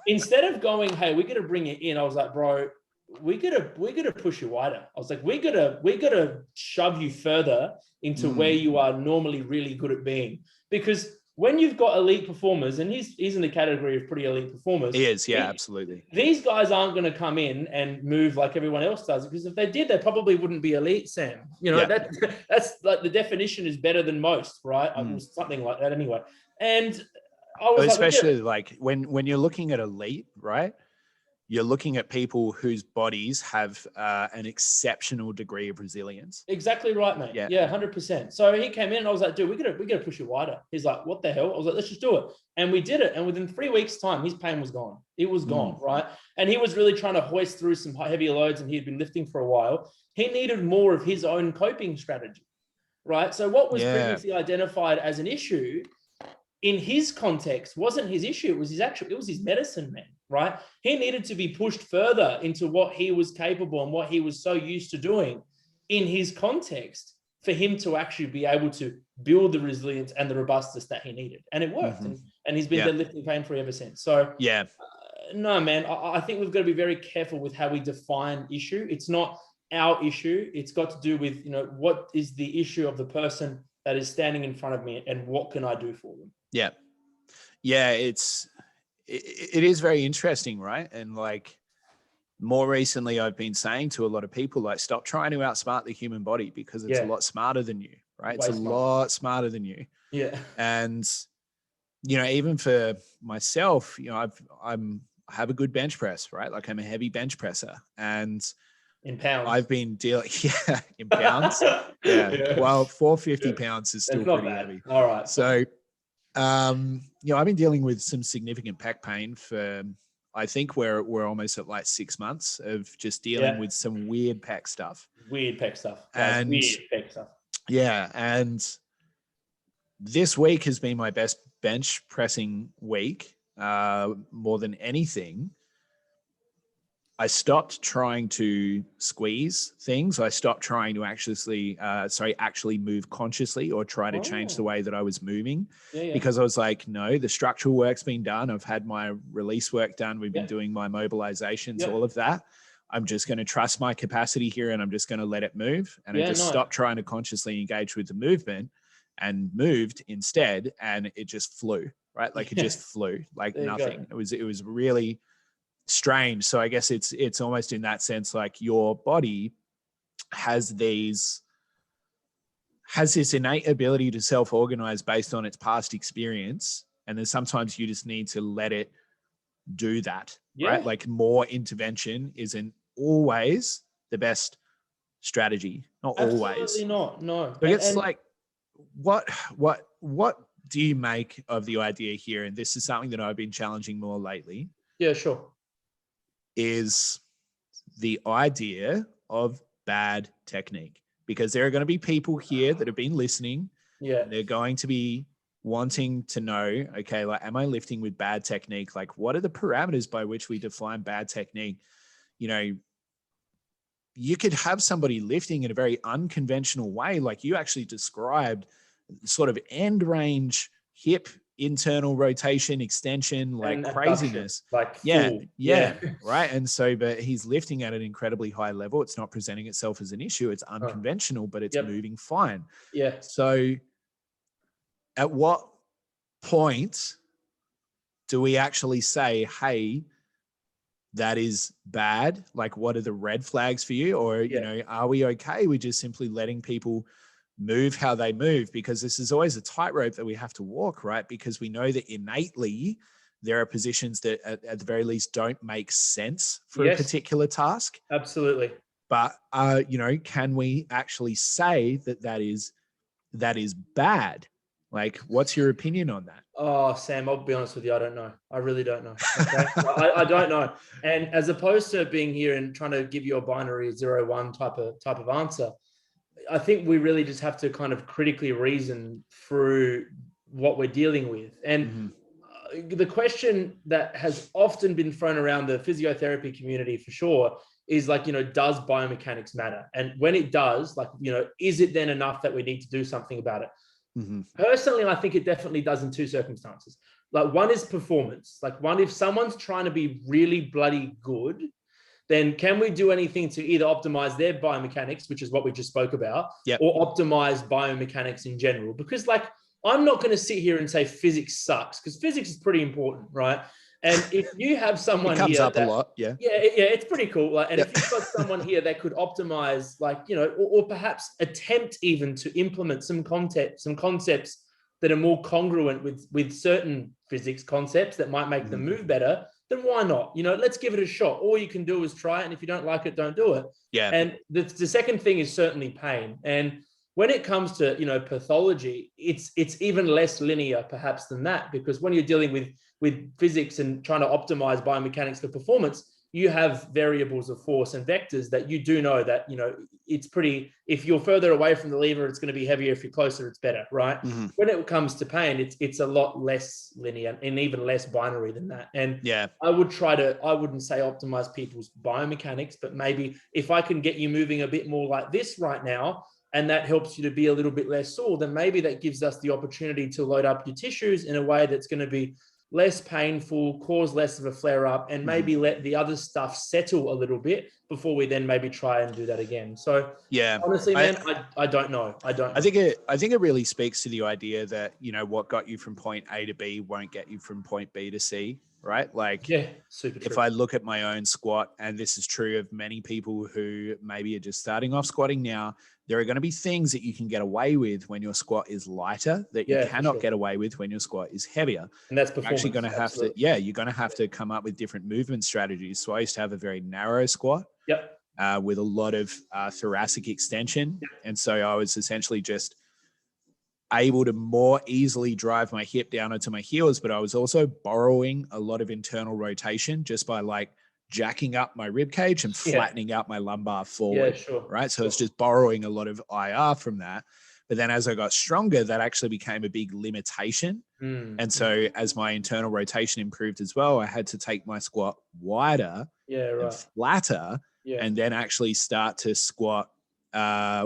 instead of going, hey, we're going to bring you in, I was like, bro, we're gonna push you wider. I was like, we're gonna shove you further into where you are normally really good at being. Because when you've got elite performers, and he's in the category of pretty elite performers. He is, yeah, absolutely. These guys aren't going to come in and move like everyone else does, because if they did, they probably wouldn't be elite, Sam. You know, that's like the definition is better than most, right? It was something like that anyway. And I was especially like when you're looking at elite, right? You're looking at people whose bodies have an exceptional degree of resilience. Exactly right, mate. Yeah, 100%. So he came in and I was like, dude, we gotta push it wider. He's like, what the hell? I was like, let's just do it. And we did it. And within 3 weeks' time, his pain was gone. It was gone, right? And he was really trying to hoist through some heavier loads, and he had been lifting for a while. He needed more of his own coping strategy, right? So what was previously identified as an issue in his context wasn't his issue. It was his medicine, man, right? He needed to be pushed further into what he was capable and what he was so used to doing in his context for him to actually be able to build the resilience and the robustness that he needed. And it worked. And he's been deadlifting pain-free ever since. So no, man, I think we've got to be very careful with how we define issue. It's not our issue. It's got to do with, what is the issue of the person that is standing in front of me, and what can I do for them? Yeah. Yeah. It is very interesting, right? And like more recently, I've been saying to a lot of people, like, stop trying to outsmart the human body, because it's a lot smarter than you, right? It's a lot smarter than you. Yeah. And, even for myself, I have a good bench press, right? Like I'm a heavy bench presser, and in pounds, I've been dealing, in pounds. Well, 450 pounds is still pretty heavy. All right. So, I've been dealing with some significant pec pain for, I think we're almost at like 6 months of just dealing with some weird pec stuff. And and this week has been my best bench pressing week, more than anything. I stopped trying to squeeze things. I stopped trying to actually move consciously or try to change the way that I was moving, because I was like, no, the structural work's been done. I've had my release work done. We've been doing my mobilizations, all of that. I'm just going to trust my capacity here, and I'm just going to let it move. And I just stopped trying to consciously engage with the movement and moved instead. And it just flew, right? Like it just flew like nothing. It was really strange. So I guess it's almost in that sense, like your body has this innate ability to self-organize based on its past experience. And then sometimes you just need to let it do that, right? Like more intervention isn't always the best strategy. Not always. Absolutely not. No. But it's like, what do you make of the idea here? And this is something that I've been challenging more lately. Yeah, sure. Is the idea of bad technique, because there are going to be people here that have been listening. Yeah. They're going to be wanting to know, okay, like, am I lifting with bad technique? Like, what are the parameters by which we define bad technique? You could have somebody lifting in a very unconventional way. Like you actually described, sort of end range hip internal rotation extension, like and craziness, like right. And so, but he's lifting at an incredibly high level. It's not presenting itself as an issue. It's unconventional, but it's moving fine. So at what point do we actually say, hey, that is bad? Like, what are the red flags for you? Or, are we okay with just simply letting people move how they move? Because this is always a tightrope that we have to walk, right? Because we know that innately there are positions that at the very least don't make sense for a particular task. Absolutely. But, can we actually say that is bad? Like, what's your opinion on that? Oh, Sam, I'll be honest with you. I don't know. I really don't know. Okay? I don't know. And as opposed to being here and trying to give you a binary 0-1 type of answer, I think we really just have to kind of critically reason through what we're dealing with. And the question that has often been thrown around the physiotherapy community for sure is like, does biomechanics matter? And when it does, like, is it then enough that we need to do something about it? Personally, I think it definitely does in two circumstances. Like one is performance. Like one, if someone's trying to be really bloody good, then can we do anything to either optimize their biomechanics, which is what we just spoke about, or optimize biomechanics in general? Because like I'm not going to sit here and say physics sucks, because physics is pretty important, right? And if you have someone it comes here up a lot, yeah, it's pretty cool. Like, and yep. if you've got someone here that could optimize, like, you know, or perhaps attempt even to implement some concepts that are more congruent with certain physics concepts that might make them move better, then why not? You know, let's give it a shot. All you can do is try it, and if you don't like it, don't do it. Yeah. And the second thing is certainly pain. And when it comes to, you know, pathology, it's even less linear perhaps than that, because when you're dealing with physics and trying to optimize biomechanics for performance, you have variables of force and vectors that you do know that, you know, it's pretty, if you're further away from the lever, it's going to be heavier. If you're closer, it's better, right? When it comes to pain, it's a lot less linear and even less binary than that. And yeah, I wouldn't say optimize people's biomechanics, but maybe if I can get you moving a bit more like this right now, and that helps you to be a little bit less sore, then maybe that gives us the opportunity to load up your tissues in a way that's going to be less painful, cause less of a flare up, and maybe let the other stuff settle a little bit before we then maybe try and do that again. So yeah, honestly, man, I don't know. I think it really speaks to the idea that, you know, what got you from point A to B won't get you from point B to C, right? Like, yeah, super true. If I look at my own squat, and this is true of many people who maybe are just starting off squatting now, there are going to be things that you can get away with when your squat is lighter that you cannot get away with when your squat is heavier. And that's performance. You're actually going to have to, you're going to have to come up with different movement strategies. So I used to have a very narrow squat with a lot of thoracic extension. And so I was essentially just able to more easily drive my hip down onto my heels, but I was also borrowing a lot of internal rotation just by like jacking up my rib cage and flattening out my lumbar forward. Right. So it's just borrowing a lot of IR from that. But then as I got stronger, that actually became a big limitation. And so as my internal rotation improved as well, I had to take my squat wider and flatter and then actually start to squat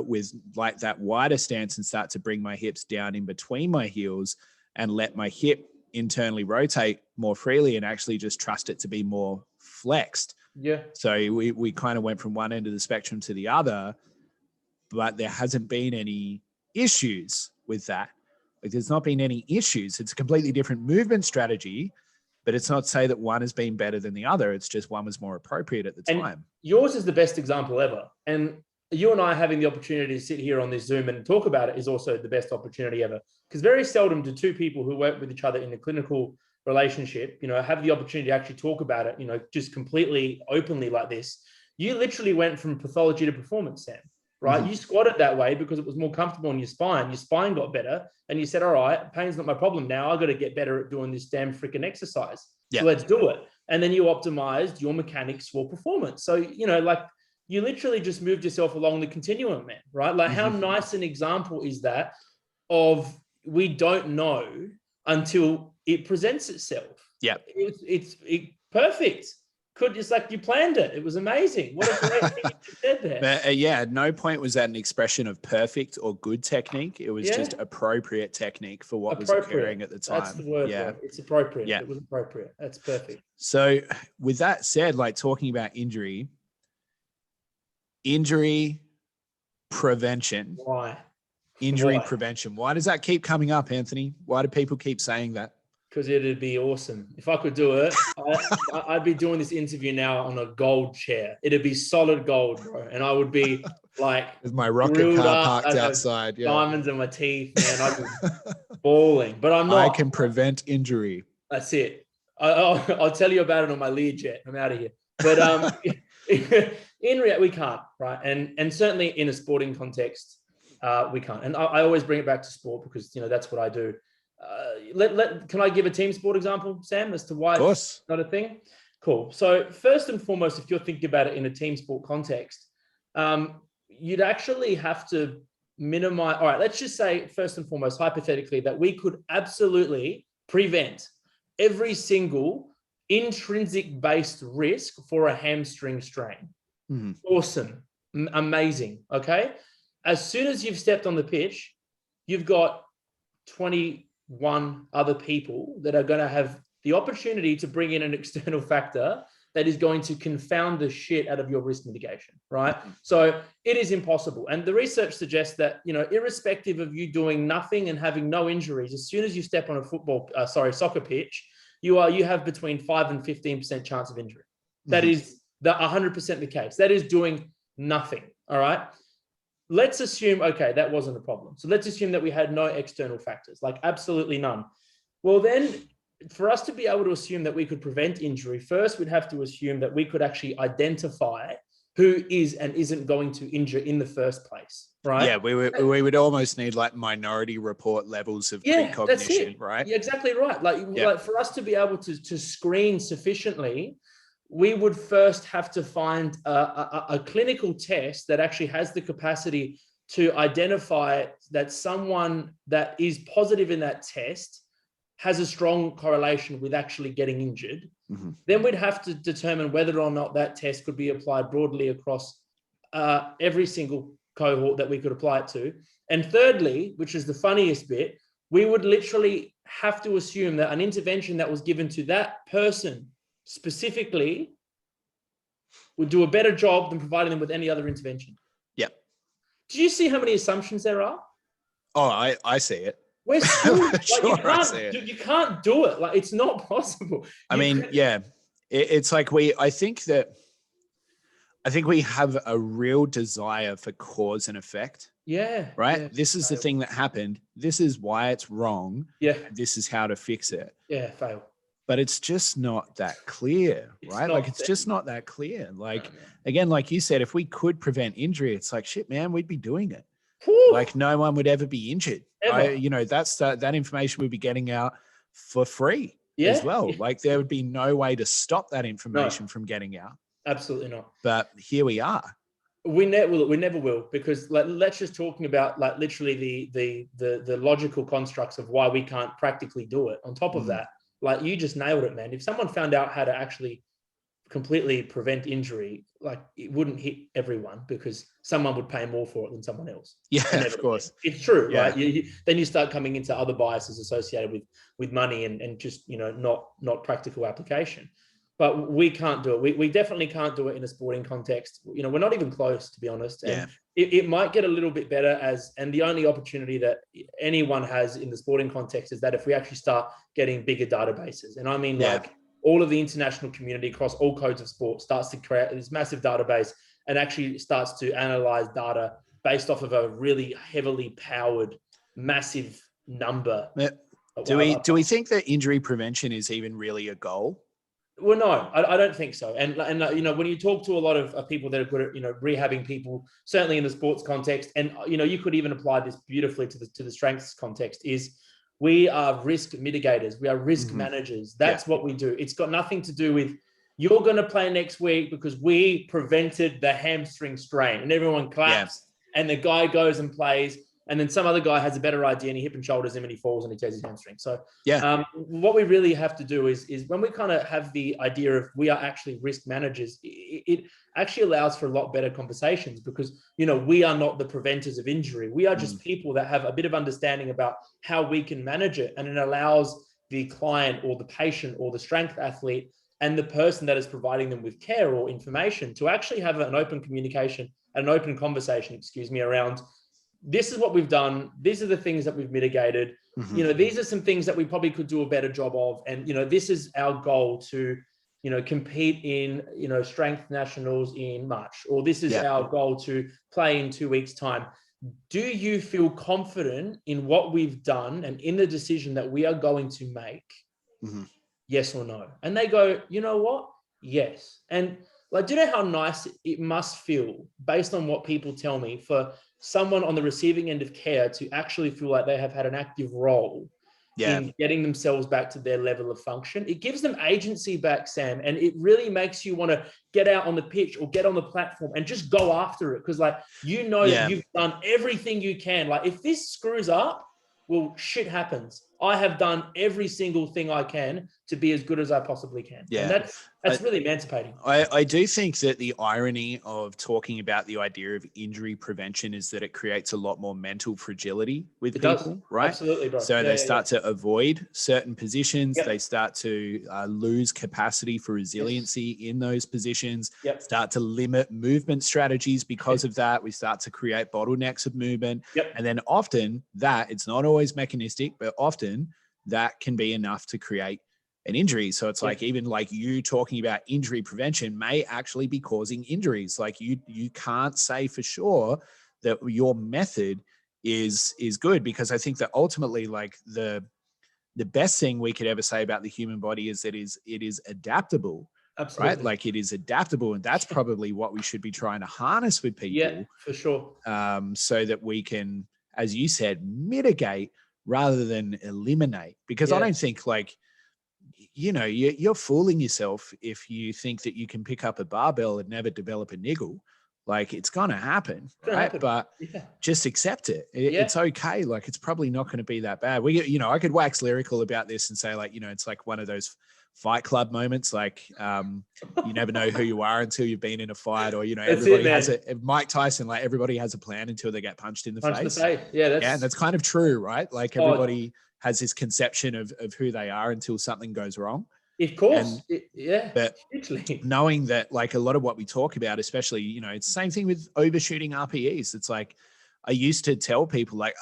with like that wider stance and start to bring my hips down in between my heels and let my hip internally rotate more freely and actually just trust it to be more flexed. Yeah. So we kind of went from one end of the spectrum to the other, but there hasn't been any issues with that. Like there's not been any issues. It's a completely different movement strategy, but it's not to say that one has been better than the other. It's just one was more appropriate at the time. Yours is the best example ever. And you and I having the opportunity to sit here on this Zoom and talk about it is also the best opportunity ever. Because very seldom do two people who work with each other in a clinical relationship, you know, have the opportunity to actually talk about it, you know, just completely openly like this. You literally went from pathology to performance, Sam, right? You squatted that way because it was more comfortable on your spine. Your spine got better and you said, all right, pain's not my problem now. I've got to get better at doing this damn freaking exercise. So let's do it. And then you optimized your mechanics for performance. So, you know, like you literally just moved yourself along the continuum, man, right? Like how nice an example is that of we don't know until it presents itself. Yeah. It's perfect. It's like you planned it. It was amazing. What a great thing you said there. But, at no point was that an expression of perfect or good technique. It was just appropriate technique for what was occurring at the time. That's the word. Yeah. Bro. It's appropriate. Yeah. It was appropriate. That's perfect. So with that said, like talking about injury prevention. Why? Injury prevention. Why does that keep coming up, Anthony? Why do people keep saying that? Because it'd be awesome. If I could do it, I'd be doing this interview now on a gold chair. It'd be solid gold, bro. And I would be like... with my rocket car parked outside. Diamonds in my teeth, man. I'd be bawling. But I'm not. I can prevent injury. That's it. I'll tell you about it on my Learjet. I'm out of here. But in reality, we can't, right? And certainly in a sporting context, we can't. And I always bring it back to sport because, you know, that's what I do. Can I give a team sport example, Sam, as to why it's not a thing? Cool. So first and foremost, if you're thinking about it in a team sport context, you'd actually have to minimize. All right, let's just say first and foremost, hypothetically, that we could absolutely prevent every single intrinsic based risk for a hamstring strain. Awesome. Amazing. Okay. As soon as you've stepped on the pitch, you've got 21 other people that are going to have the opportunity to bring in an external factor that is going to confound the shit out of your risk mitigation, right? So it is impossible. And the research suggests that, irrespective of you doing nothing and having no injuries, as soon as you step on a soccer pitch, you have between 5 and 15% chance of injury. That is 100% the case. That is doing nothing, all right? Let's assume, okay, that wasn't a problem. So let's assume that we had no external factors, like absolutely none. Well, then for us to be able to assume that we could prevent injury, first we'd have to assume that we could actually identify who is and isn't going to injure in the first place, right? Yeah, we would almost need like minority report levels of precognition, right? Yeah, exactly right. Like for us to be able to screen sufficiently, we would first have to find a clinical test that actually has the capacity to identify that someone that is positive in that test has a strong correlation with actually getting injured. Then we'd have to determine whether or not that test could be applied broadly across every single cohort that we could apply it to. And thirdly, which is the funniest bit, we would literally have to assume that an intervention that was given to that person specifically would do a better job than providing them with any other intervention. Yeah. Do you see how many assumptions there are? Oh, I see it. We're screwed. Sure, you can't do it. Like, it's not possible. It's like I think we have a real desire for cause and effect. Yeah. Right. Yeah, this is the thing that happened. This is why it's wrong. Yeah. This is how to fix it. Yeah. Fail. But it's just not that clear, right? It's just not that clear. Again, like you said, if we could prevent injury, it's like, shit, man, we'd be doing it. Whew. Like no one would ever be injured. That information we'd be getting out for free as well. Like there would be no way to stop that information from getting out. Absolutely not. But here we are. We never will, because let's just talking about like literally the logical constructs of why we can't practically do it. On top of that, like you just nailed it, man. If someone found out how to actually completely prevent injury, like it wouldn't hit everyone because someone would pay more for it than someone else. Yeah, of course. It's true, right? Then you start coming into other biases associated with money and just, not practical application. But we can't do it. We definitely can't do it in a sporting context. We're not even close, to be honest. And it might get a little bit better and the only opportunity that anyone has in the sporting context is that if we actually start getting bigger databases. And I mean, like all of the international community across all codes of sport starts to create this massive database and actually starts to analyze data based off of a really heavily powered, massive number. Do we think that injury prevention is even really a goal? Well, no, I don't think so. And when you talk to a lot of people that are good at rehabbing people, certainly in the sports context, and you could even apply this beautifully to the strengths context, is we are risk mitigators, we are risk managers. That's what we do. It's got nothing to do with you're going to play next week because we prevented the hamstring strain, and everyone claps, and the guy goes and plays. And then some other guy has a better idea and he hip and shoulders him and he falls and he tears his hamstring. So what we really have to do is when we kind of have the idea of we are actually risk managers, it actually allows for a lot better conversations because, we are not the preventers of injury. We are just people that have a bit of understanding about how we can manage it. And it allows the client or the patient or the strength athlete and the person that is providing them with care or information to actually have an open communication, an open conversation, around this is what we've done. These are the things that we've mitigated. These are some things that we probably could do a better job of. And, this is our goal to, compete in, strength nationals in March, or this is our goal to play in 2 weeks' time. Do you feel confident in what we've done and in the decision that we are going to make? Yes or no? And they go, you know what? Yes. And do you know how nice it must feel based on what people tell me for someone on the receiving end of care to actually feel like they have had an active role in getting themselves back to their level of function? It gives them agency back, Sam, and it really makes you want to get out on the pitch or get on the platform and just go after it because, that you've done everything you can. Like, if this screws up, well, shit happens. I have done every single thing I can to be as good as I possibly can. Yeah. And that's really emancipating. I do think that the irony of talking about the idea of injury prevention is that it creates a lot more mental fragility with people, right? Absolutely, bro. So they start to avoid certain positions. Yep. They start to lose capacity for resiliency in those positions, start to limit movement strategies because of that. We start to create bottlenecks of movement. And then often that, it's not always mechanistic, but often that can be enough to create an injury. So it's like, even like you talking about injury prevention may actually be causing injuries. Like you can't say for sure that your method is good, because I think that ultimately, like the best thing we could ever say about the human body is that it is adaptable. Absolutely. Right? Like it is adaptable. And that's probably what we should be trying to harness with people. Yeah, for sure. So that we can, as you said, mitigate rather than eliminate. Because I don't think, like, you know, you're fooling yourself if you think that you can pick up a barbell and never develop a niggle. Like, it's going to happen, right? But just accept it. It's okay. Like, it's probably not going to be that bad. You know, I could wax lyrical about this and say, like, you know, it's like one of those Fight Club moments. Like, you never know who you are until you've been in a fight, or, you know, everybody has Mike Tyson, like everybody has a plan until they get punched in the face. Yeah, that's kind of true, right? Like everybody has this conception of who they are until something goes wrong. Of course. But knowing that, like, a lot of what we talk about, especially, you know, it's the same thing with overshooting RPEs. It's like, I used to tell people like,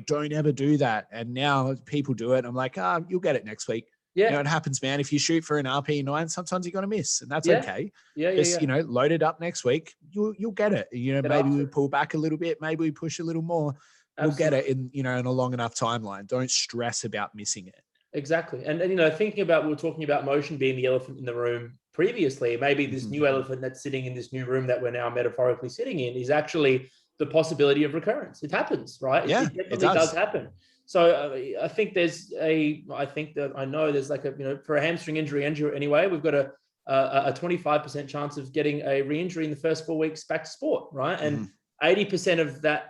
don't ever do that. And now people do it. And I'm like, you'll get it next week. You know, it happens, man. If you shoot for an RPE 9, sometimes you're going to miss, and that's okay. Just, you know, load it up next week. You'll get it. You know, maybe we pull back a little bit. Maybe we push a little more. We'll get it in, you know, in a long enough timeline. Don't stress about missing it. Exactly. And you know, thinking about, we were talking about motion being the elephant in the room previously, maybe this new elephant that's sitting in this new room that we're now metaphorically sitting in is actually the possibility of recurrence. It happens, right? Yeah, it definitely does happen. So I think I know there's like a, you know, for a hamstring injury anyway, we've got a 25% chance of getting a re-injury in the first 4 weeks back to sport, right? And 80% of that,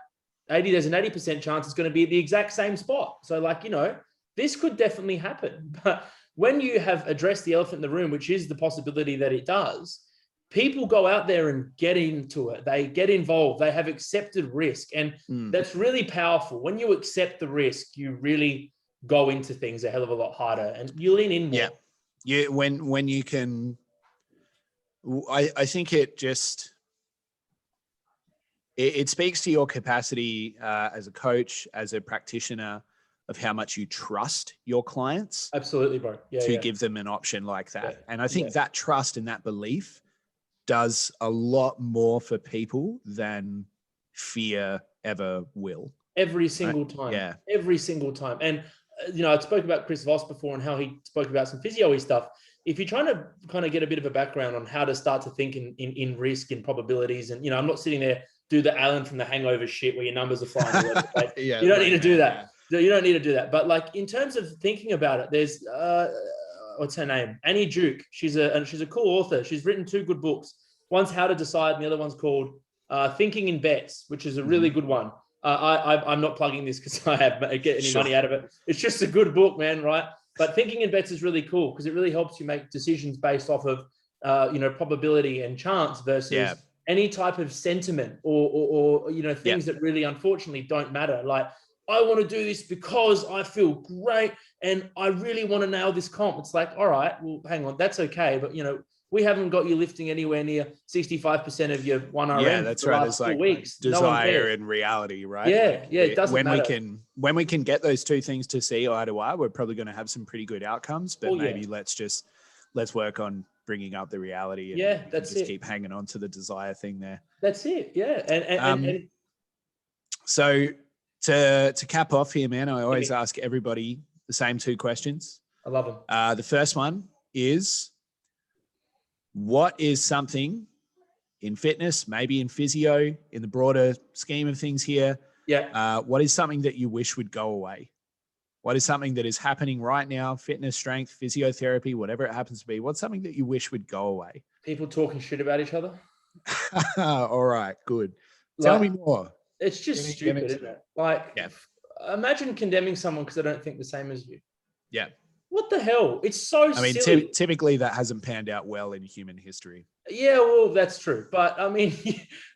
there's an 80% chance it's going to be the exact same spot. So, like, you know, this could definitely happen. But when you have addressed the elephant in the room, which is the possibility that it does, people go out there and get into it. They get involved. They have accepted risk. And that's really powerful. When you accept the risk, you really go into things a hell of a lot harder and you lean in more. Yeah. When you can, I think it just, it speaks to your capacity as a coach, as a practitioner, of how much you trust your clients. Absolutely, bro. To give them an option like that. And I think that trust and that belief does a lot more for people than fear ever will. Every single time. Yeah. Every single time. And, you know, I spoke about Chris Voss before and how he spoke about some physio-y stuff. If you're trying to kind of get a bit of a background on how to start to think in risk and probabilities, and, you know, I'm not sitting there, do the Alan from the Hangover shit where your numbers are flying all over the place. You don't need to do that. You don't need to do that. But, like, in terms of thinking about it, there's what's her name? Annie Duke. She's a cool author. She's written 2 good books. One's How to Decide, and the other one's called Thinking in Bets, which is a really good one. I'm not plugging this because I get any money out of it. It's just a good book, man, right? But Thinking in Bets is really cool because it really helps you make decisions based off of you know, probability and chance versus any type of sentiment or you know, things that really unfortunately don't matter. Like, I want to do this because I feel great and I really want to nail this comp. It's like, all right, well, hang on, that's okay. But, you know, we haven't got you lifting anywhere near 65% of your 1RM. Yeah, that's right. There's like weeks. desire and reality, right? Yeah, it doesn't matter. When we can get those 2 things to see eye to eye, we're probably going to have some pretty good outcomes. But maybe let's work on bringing up the reality. And that's just keep hanging on to the desire thing there. That's it. Yeah, and so. To cap off here, man, I always ask everybody the same 2 questions. I love them. The first one is, what is something in fitness, maybe in physio, in the broader scheme of things here? What is something that you wish would go away? What is something that is happening right now? Fitness, strength, physiotherapy, whatever it happens to be. What's something that you wish would go away? People talking shit about each other. All right, good. Tell me more. It's just stupid, isn't it? Like, imagine condemning someone because they don't think the same as you. Yeah. What the hell? It's so silly. Typically that hasn't panned out well in human history. Yeah, well, that's true. But I mean,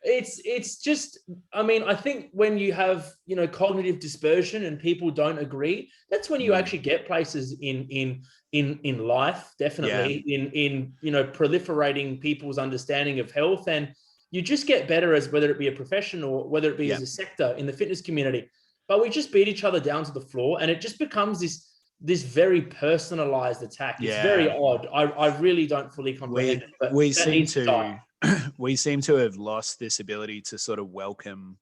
it's just, I mean, I think when you have, cognitive dispersion and people don't agree, that's when you actually get places in life, definitely in proliferating people's understanding of health. And you just get better as whether it be a profession or whether it be as a sector in the fitness community. But we just beat each other down to the floor, and it just becomes this very personalized attack. It's very odd. I really don't fully comprehend it. But we seem to have lost this ability to sort of welcome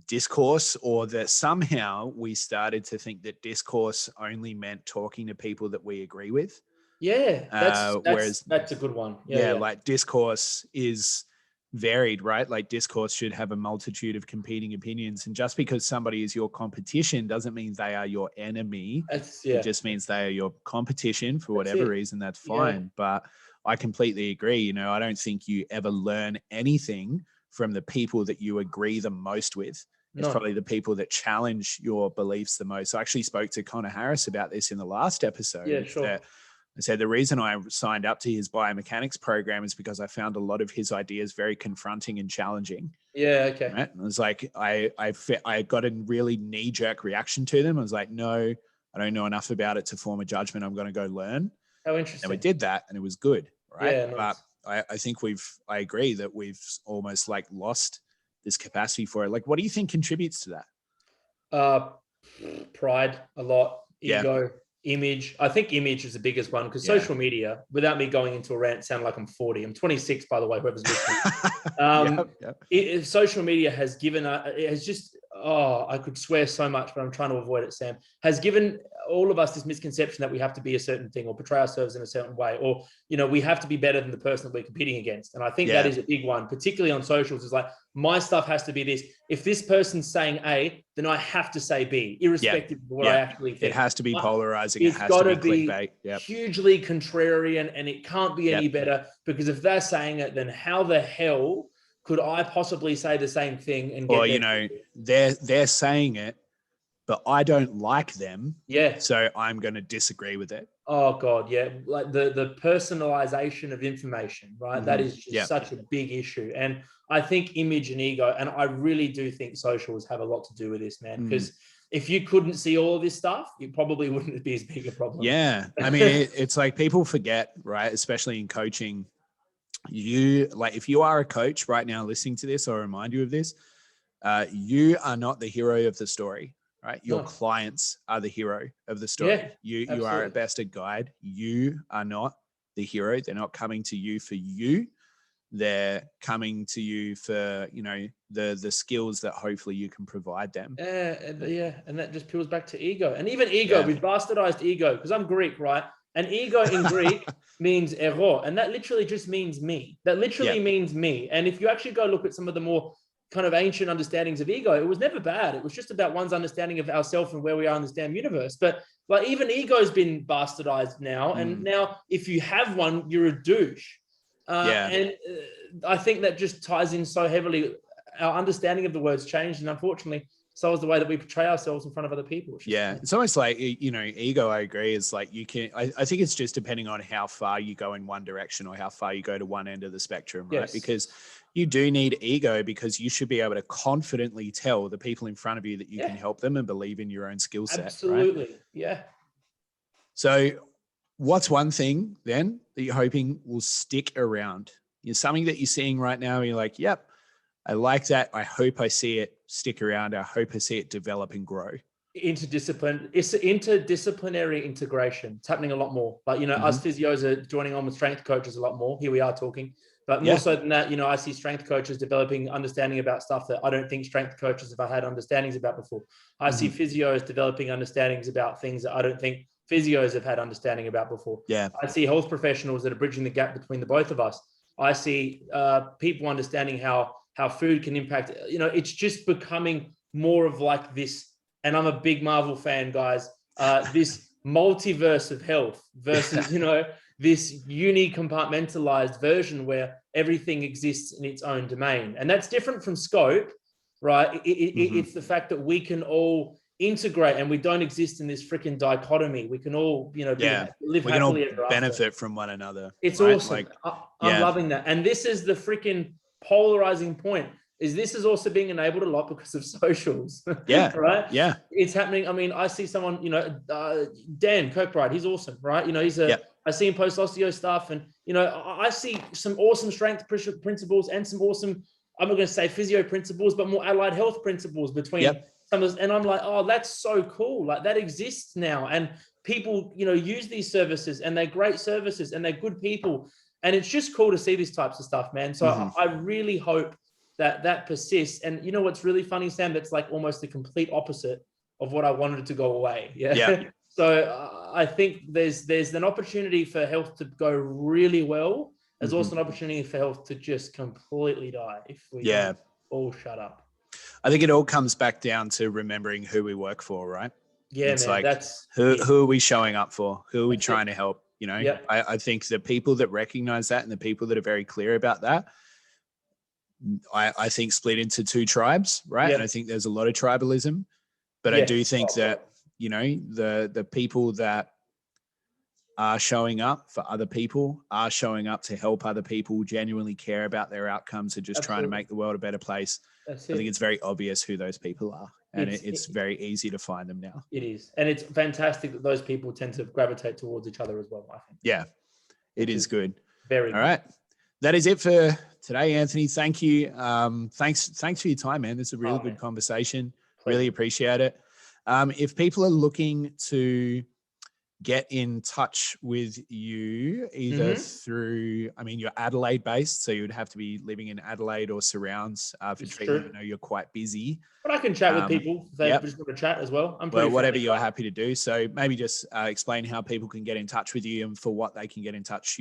discourse, or that somehow we started to think that discourse only meant talking to people that we agree with. Yeah, that's a good one. Yeah, like discourse is varied, right? Like discourse should have a multitude of competing opinions, and just because somebody is your competition doesn't mean they are your enemy. It just means they are your competition for whatever reason. That's fine. But I completely agree. I don't think you ever learn anything from the people that you agree the most with. It's probably the people that challenge your beliefs the most. I actually spoke to Connor Harris about this in the last episode. Yeah, sure. I said the reason I signed up to his biomechanics program is because I found a lot of his ideas very confronting and challenging. Yeah, okay. Right? And it was like I got a really knee-jerk reaction to them. I was like, no, I don't know enough about it to form a judgment. I'm going to go learn. How interesting. And we did that, and it was good, right? Yeah, nice. But I think I agree that we've almost like lost this capacity for it. Like, what do you think contributes to that? Pride, a lot, ego. Image. I think image is the biggest one, because social media, without me going into a rant, sound like I'm 40. I'm 26, by the way, whoever's listening. Social media has given, it has just, I could swear so much, but I'm trying to avoid it, Sam, has given all of us this misconception that we have to be a certain thing or portray ourselves in a certain way, or, we have to be better than the person that we're competing against. And I think that is a big one, particularly on socials. Is like, my stuff has to be this. If this person's saying A, then I have to say B, irrespective of what I actually think. It has to be polarizing. It's got to be hugely contrarian, and it can't be any better, because if they're saying it, then how the hell could I possibly say the same thing? And they're saying it, but I don't like them. Yeah. So I'm going to disagree with it. Oh God. Yeah. Like the personalization of information, right? Mm-hmm. That is just such a big issue. And I think image and ego, and I really do think socials have a lot to do with this, man, because if you couldn't see all of this stuff, it probably wouldn't be as big a problem. Yeah. I mean, it's like people forget, right? Especially in coaching, if you are a coach right now listening to this, I'll remind you of this. You are not the hero of the story. Right? Your clients are the hero of the story. Yeah, you are at best a guide. You are not the hero. They're not coming to you for you. They're coming to you for, the skills that hopefully you can provide them. And that just peels back to ego. And even ego, we've bastardized ego, because I'm Greek, right? And ego in Greek means ego, and that literally just means me. That literally means me. And if you actually go look at some of the more kind of ancient understandings of ego, it was never bad. It was just about one's understanding of ourselves and where we are in this damn universe. But like, even ego's been bastardized now. And now if you have one, you're a douche. And I think that just ties in so heavily. Our understanding of the words changed. And unfortunately, so is the way that we portray ourselves in front of other people. It's almost like, ego, I agree, is like I think it's just depending on how far you go in one direction or how far you go to one end of the spectrum, right? Because you do need ego, because you should be able to confidently tell the people in front of you that you can help them and believe in your own skill set. Absolutely. Right? Yeah. So what's one thing then that you're hoping will stick around? Something that you're seeing right now, and you're like, yep, I like that. I hope I see it stick around. I hope I see it develop and grow. It's interdisciplinary integration. It's happening a lot more. Like, us physios are joining on with strength coaches a lot more. Here we are talking. But more so than that, I see strength coaches developing understanding about stuff that I don't think strength coaches have had understandings about before. I see physios developing understandings about things that I don't think physios have had understanding about before. Yeah. I see health professionals that are bridging the gap between the both of us. I see people understanding how food can impact, it's just becoming more of like this. And I'm a big Marvel fan, guys, this multiverse of health versus, this uni-compartmentalized version where everything exists in its own domain. And that's different from scope. right? It's the fact that we can all integrate and we don't exist in this freaking dichotomy. We can all, live happily ever after. Benefit from one another. It's right? awesome. I'm loving that. And this is the freaking polarizing point. This is also being enabled a lot because of socials. Yeah. Right. Yeah. It's happening. I mean, I see someone, Dan Kirkbride, he's awesome, right? I see him post osteo stuff, and I see some awesome strength principles and some awesome, I'm not going to say physio principles, but more allied health principles between some of those. And I'm like, oh, that's so cool. Like that exists now. And people, use these services, and they're great services, and they're good people. And it's just cool to see these types of stuff, man. So I really hope that persists. And you know what's really funny, Sam? That's like almost the complete opposite of what I wanted to go away. Yeah. So I think there's an opportunity for health to go really well. There's also an opportunity for health to just completely die if we don't all shut up. I think it all comes back down to remembering who we work for, right? Yeah, it's man. like who are we showing up for? Who are we trying to help? I think the people that recognize that and the people that are very clear about that, I think split into two tribes, right? And I think there's a lot of tribalism, but I do think that, the people that are showing up for other people, are showing up to help other people, genuinely care about their outcomes, are just trying to make the world a better place. I think it's very obvious who those people are, and it's very easy to find them now. It is. And it's fantastic that those people tend to gravitate towards each other as well, I think. Yeah, it is good. Very good. All right. That is it for today, Anthony. Thank you. Thanks for your time, man. This is a really good conversation. Really appreciate it. If people are looking to get in touch with you either through, you're Adelaide based, so you would have to be living in Adelaide or surrounds for treatment. I know you're quite busy. But I can chat with people if they just want to chat as well. Whatever you're happy to do. So maybe just explain how people can get in touch with you and for what they can get in touch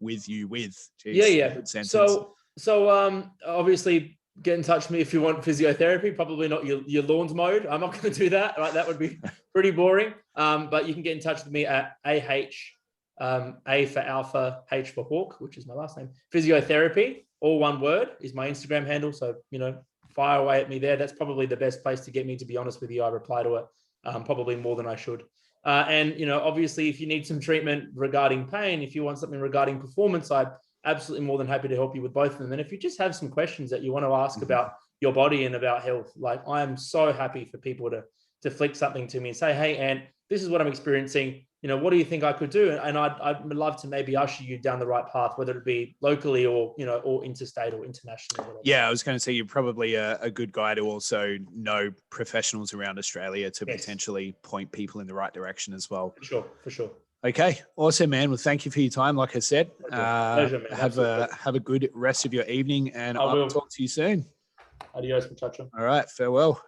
with you with. Jeez, So obviously get in touch with me if you want physiotherapy, probably not your lawns mode. I'm not going to do that. Right? That would be pretty boring. But you can get in touch with me at A for Alpha, H for Hawke, which is my last name. Physiotherapy, all one word, is my Instagram handle. So, fire away at me there. That's probably the best place to get me, to be honest with you. I reply to it probably more than I should. And, obviously, if you need some treatment regarding pain, if you want something regarding performance, I'm absolutely more than happy to help you with both of them. And if you just have some questions that you want to ask about your body and about health, like I'm so happy for people to flick something to me and say, hey, Ant, this is what I'm experiencing. What do you think I could do? And I'd love to maybe usher you down the right path, whether it be locally or, or interstate or international. Yeah, I was going to say you're probably a good guy to also know professionals around Australia to potentially point people in the right direction as well. For sure. Okay, awesome, man. Well, thank you for your time. Like I said, pleasure, man. Have a good rest of your evening, and I'll talk to you soon. Adios, muchacho. All right, farewell.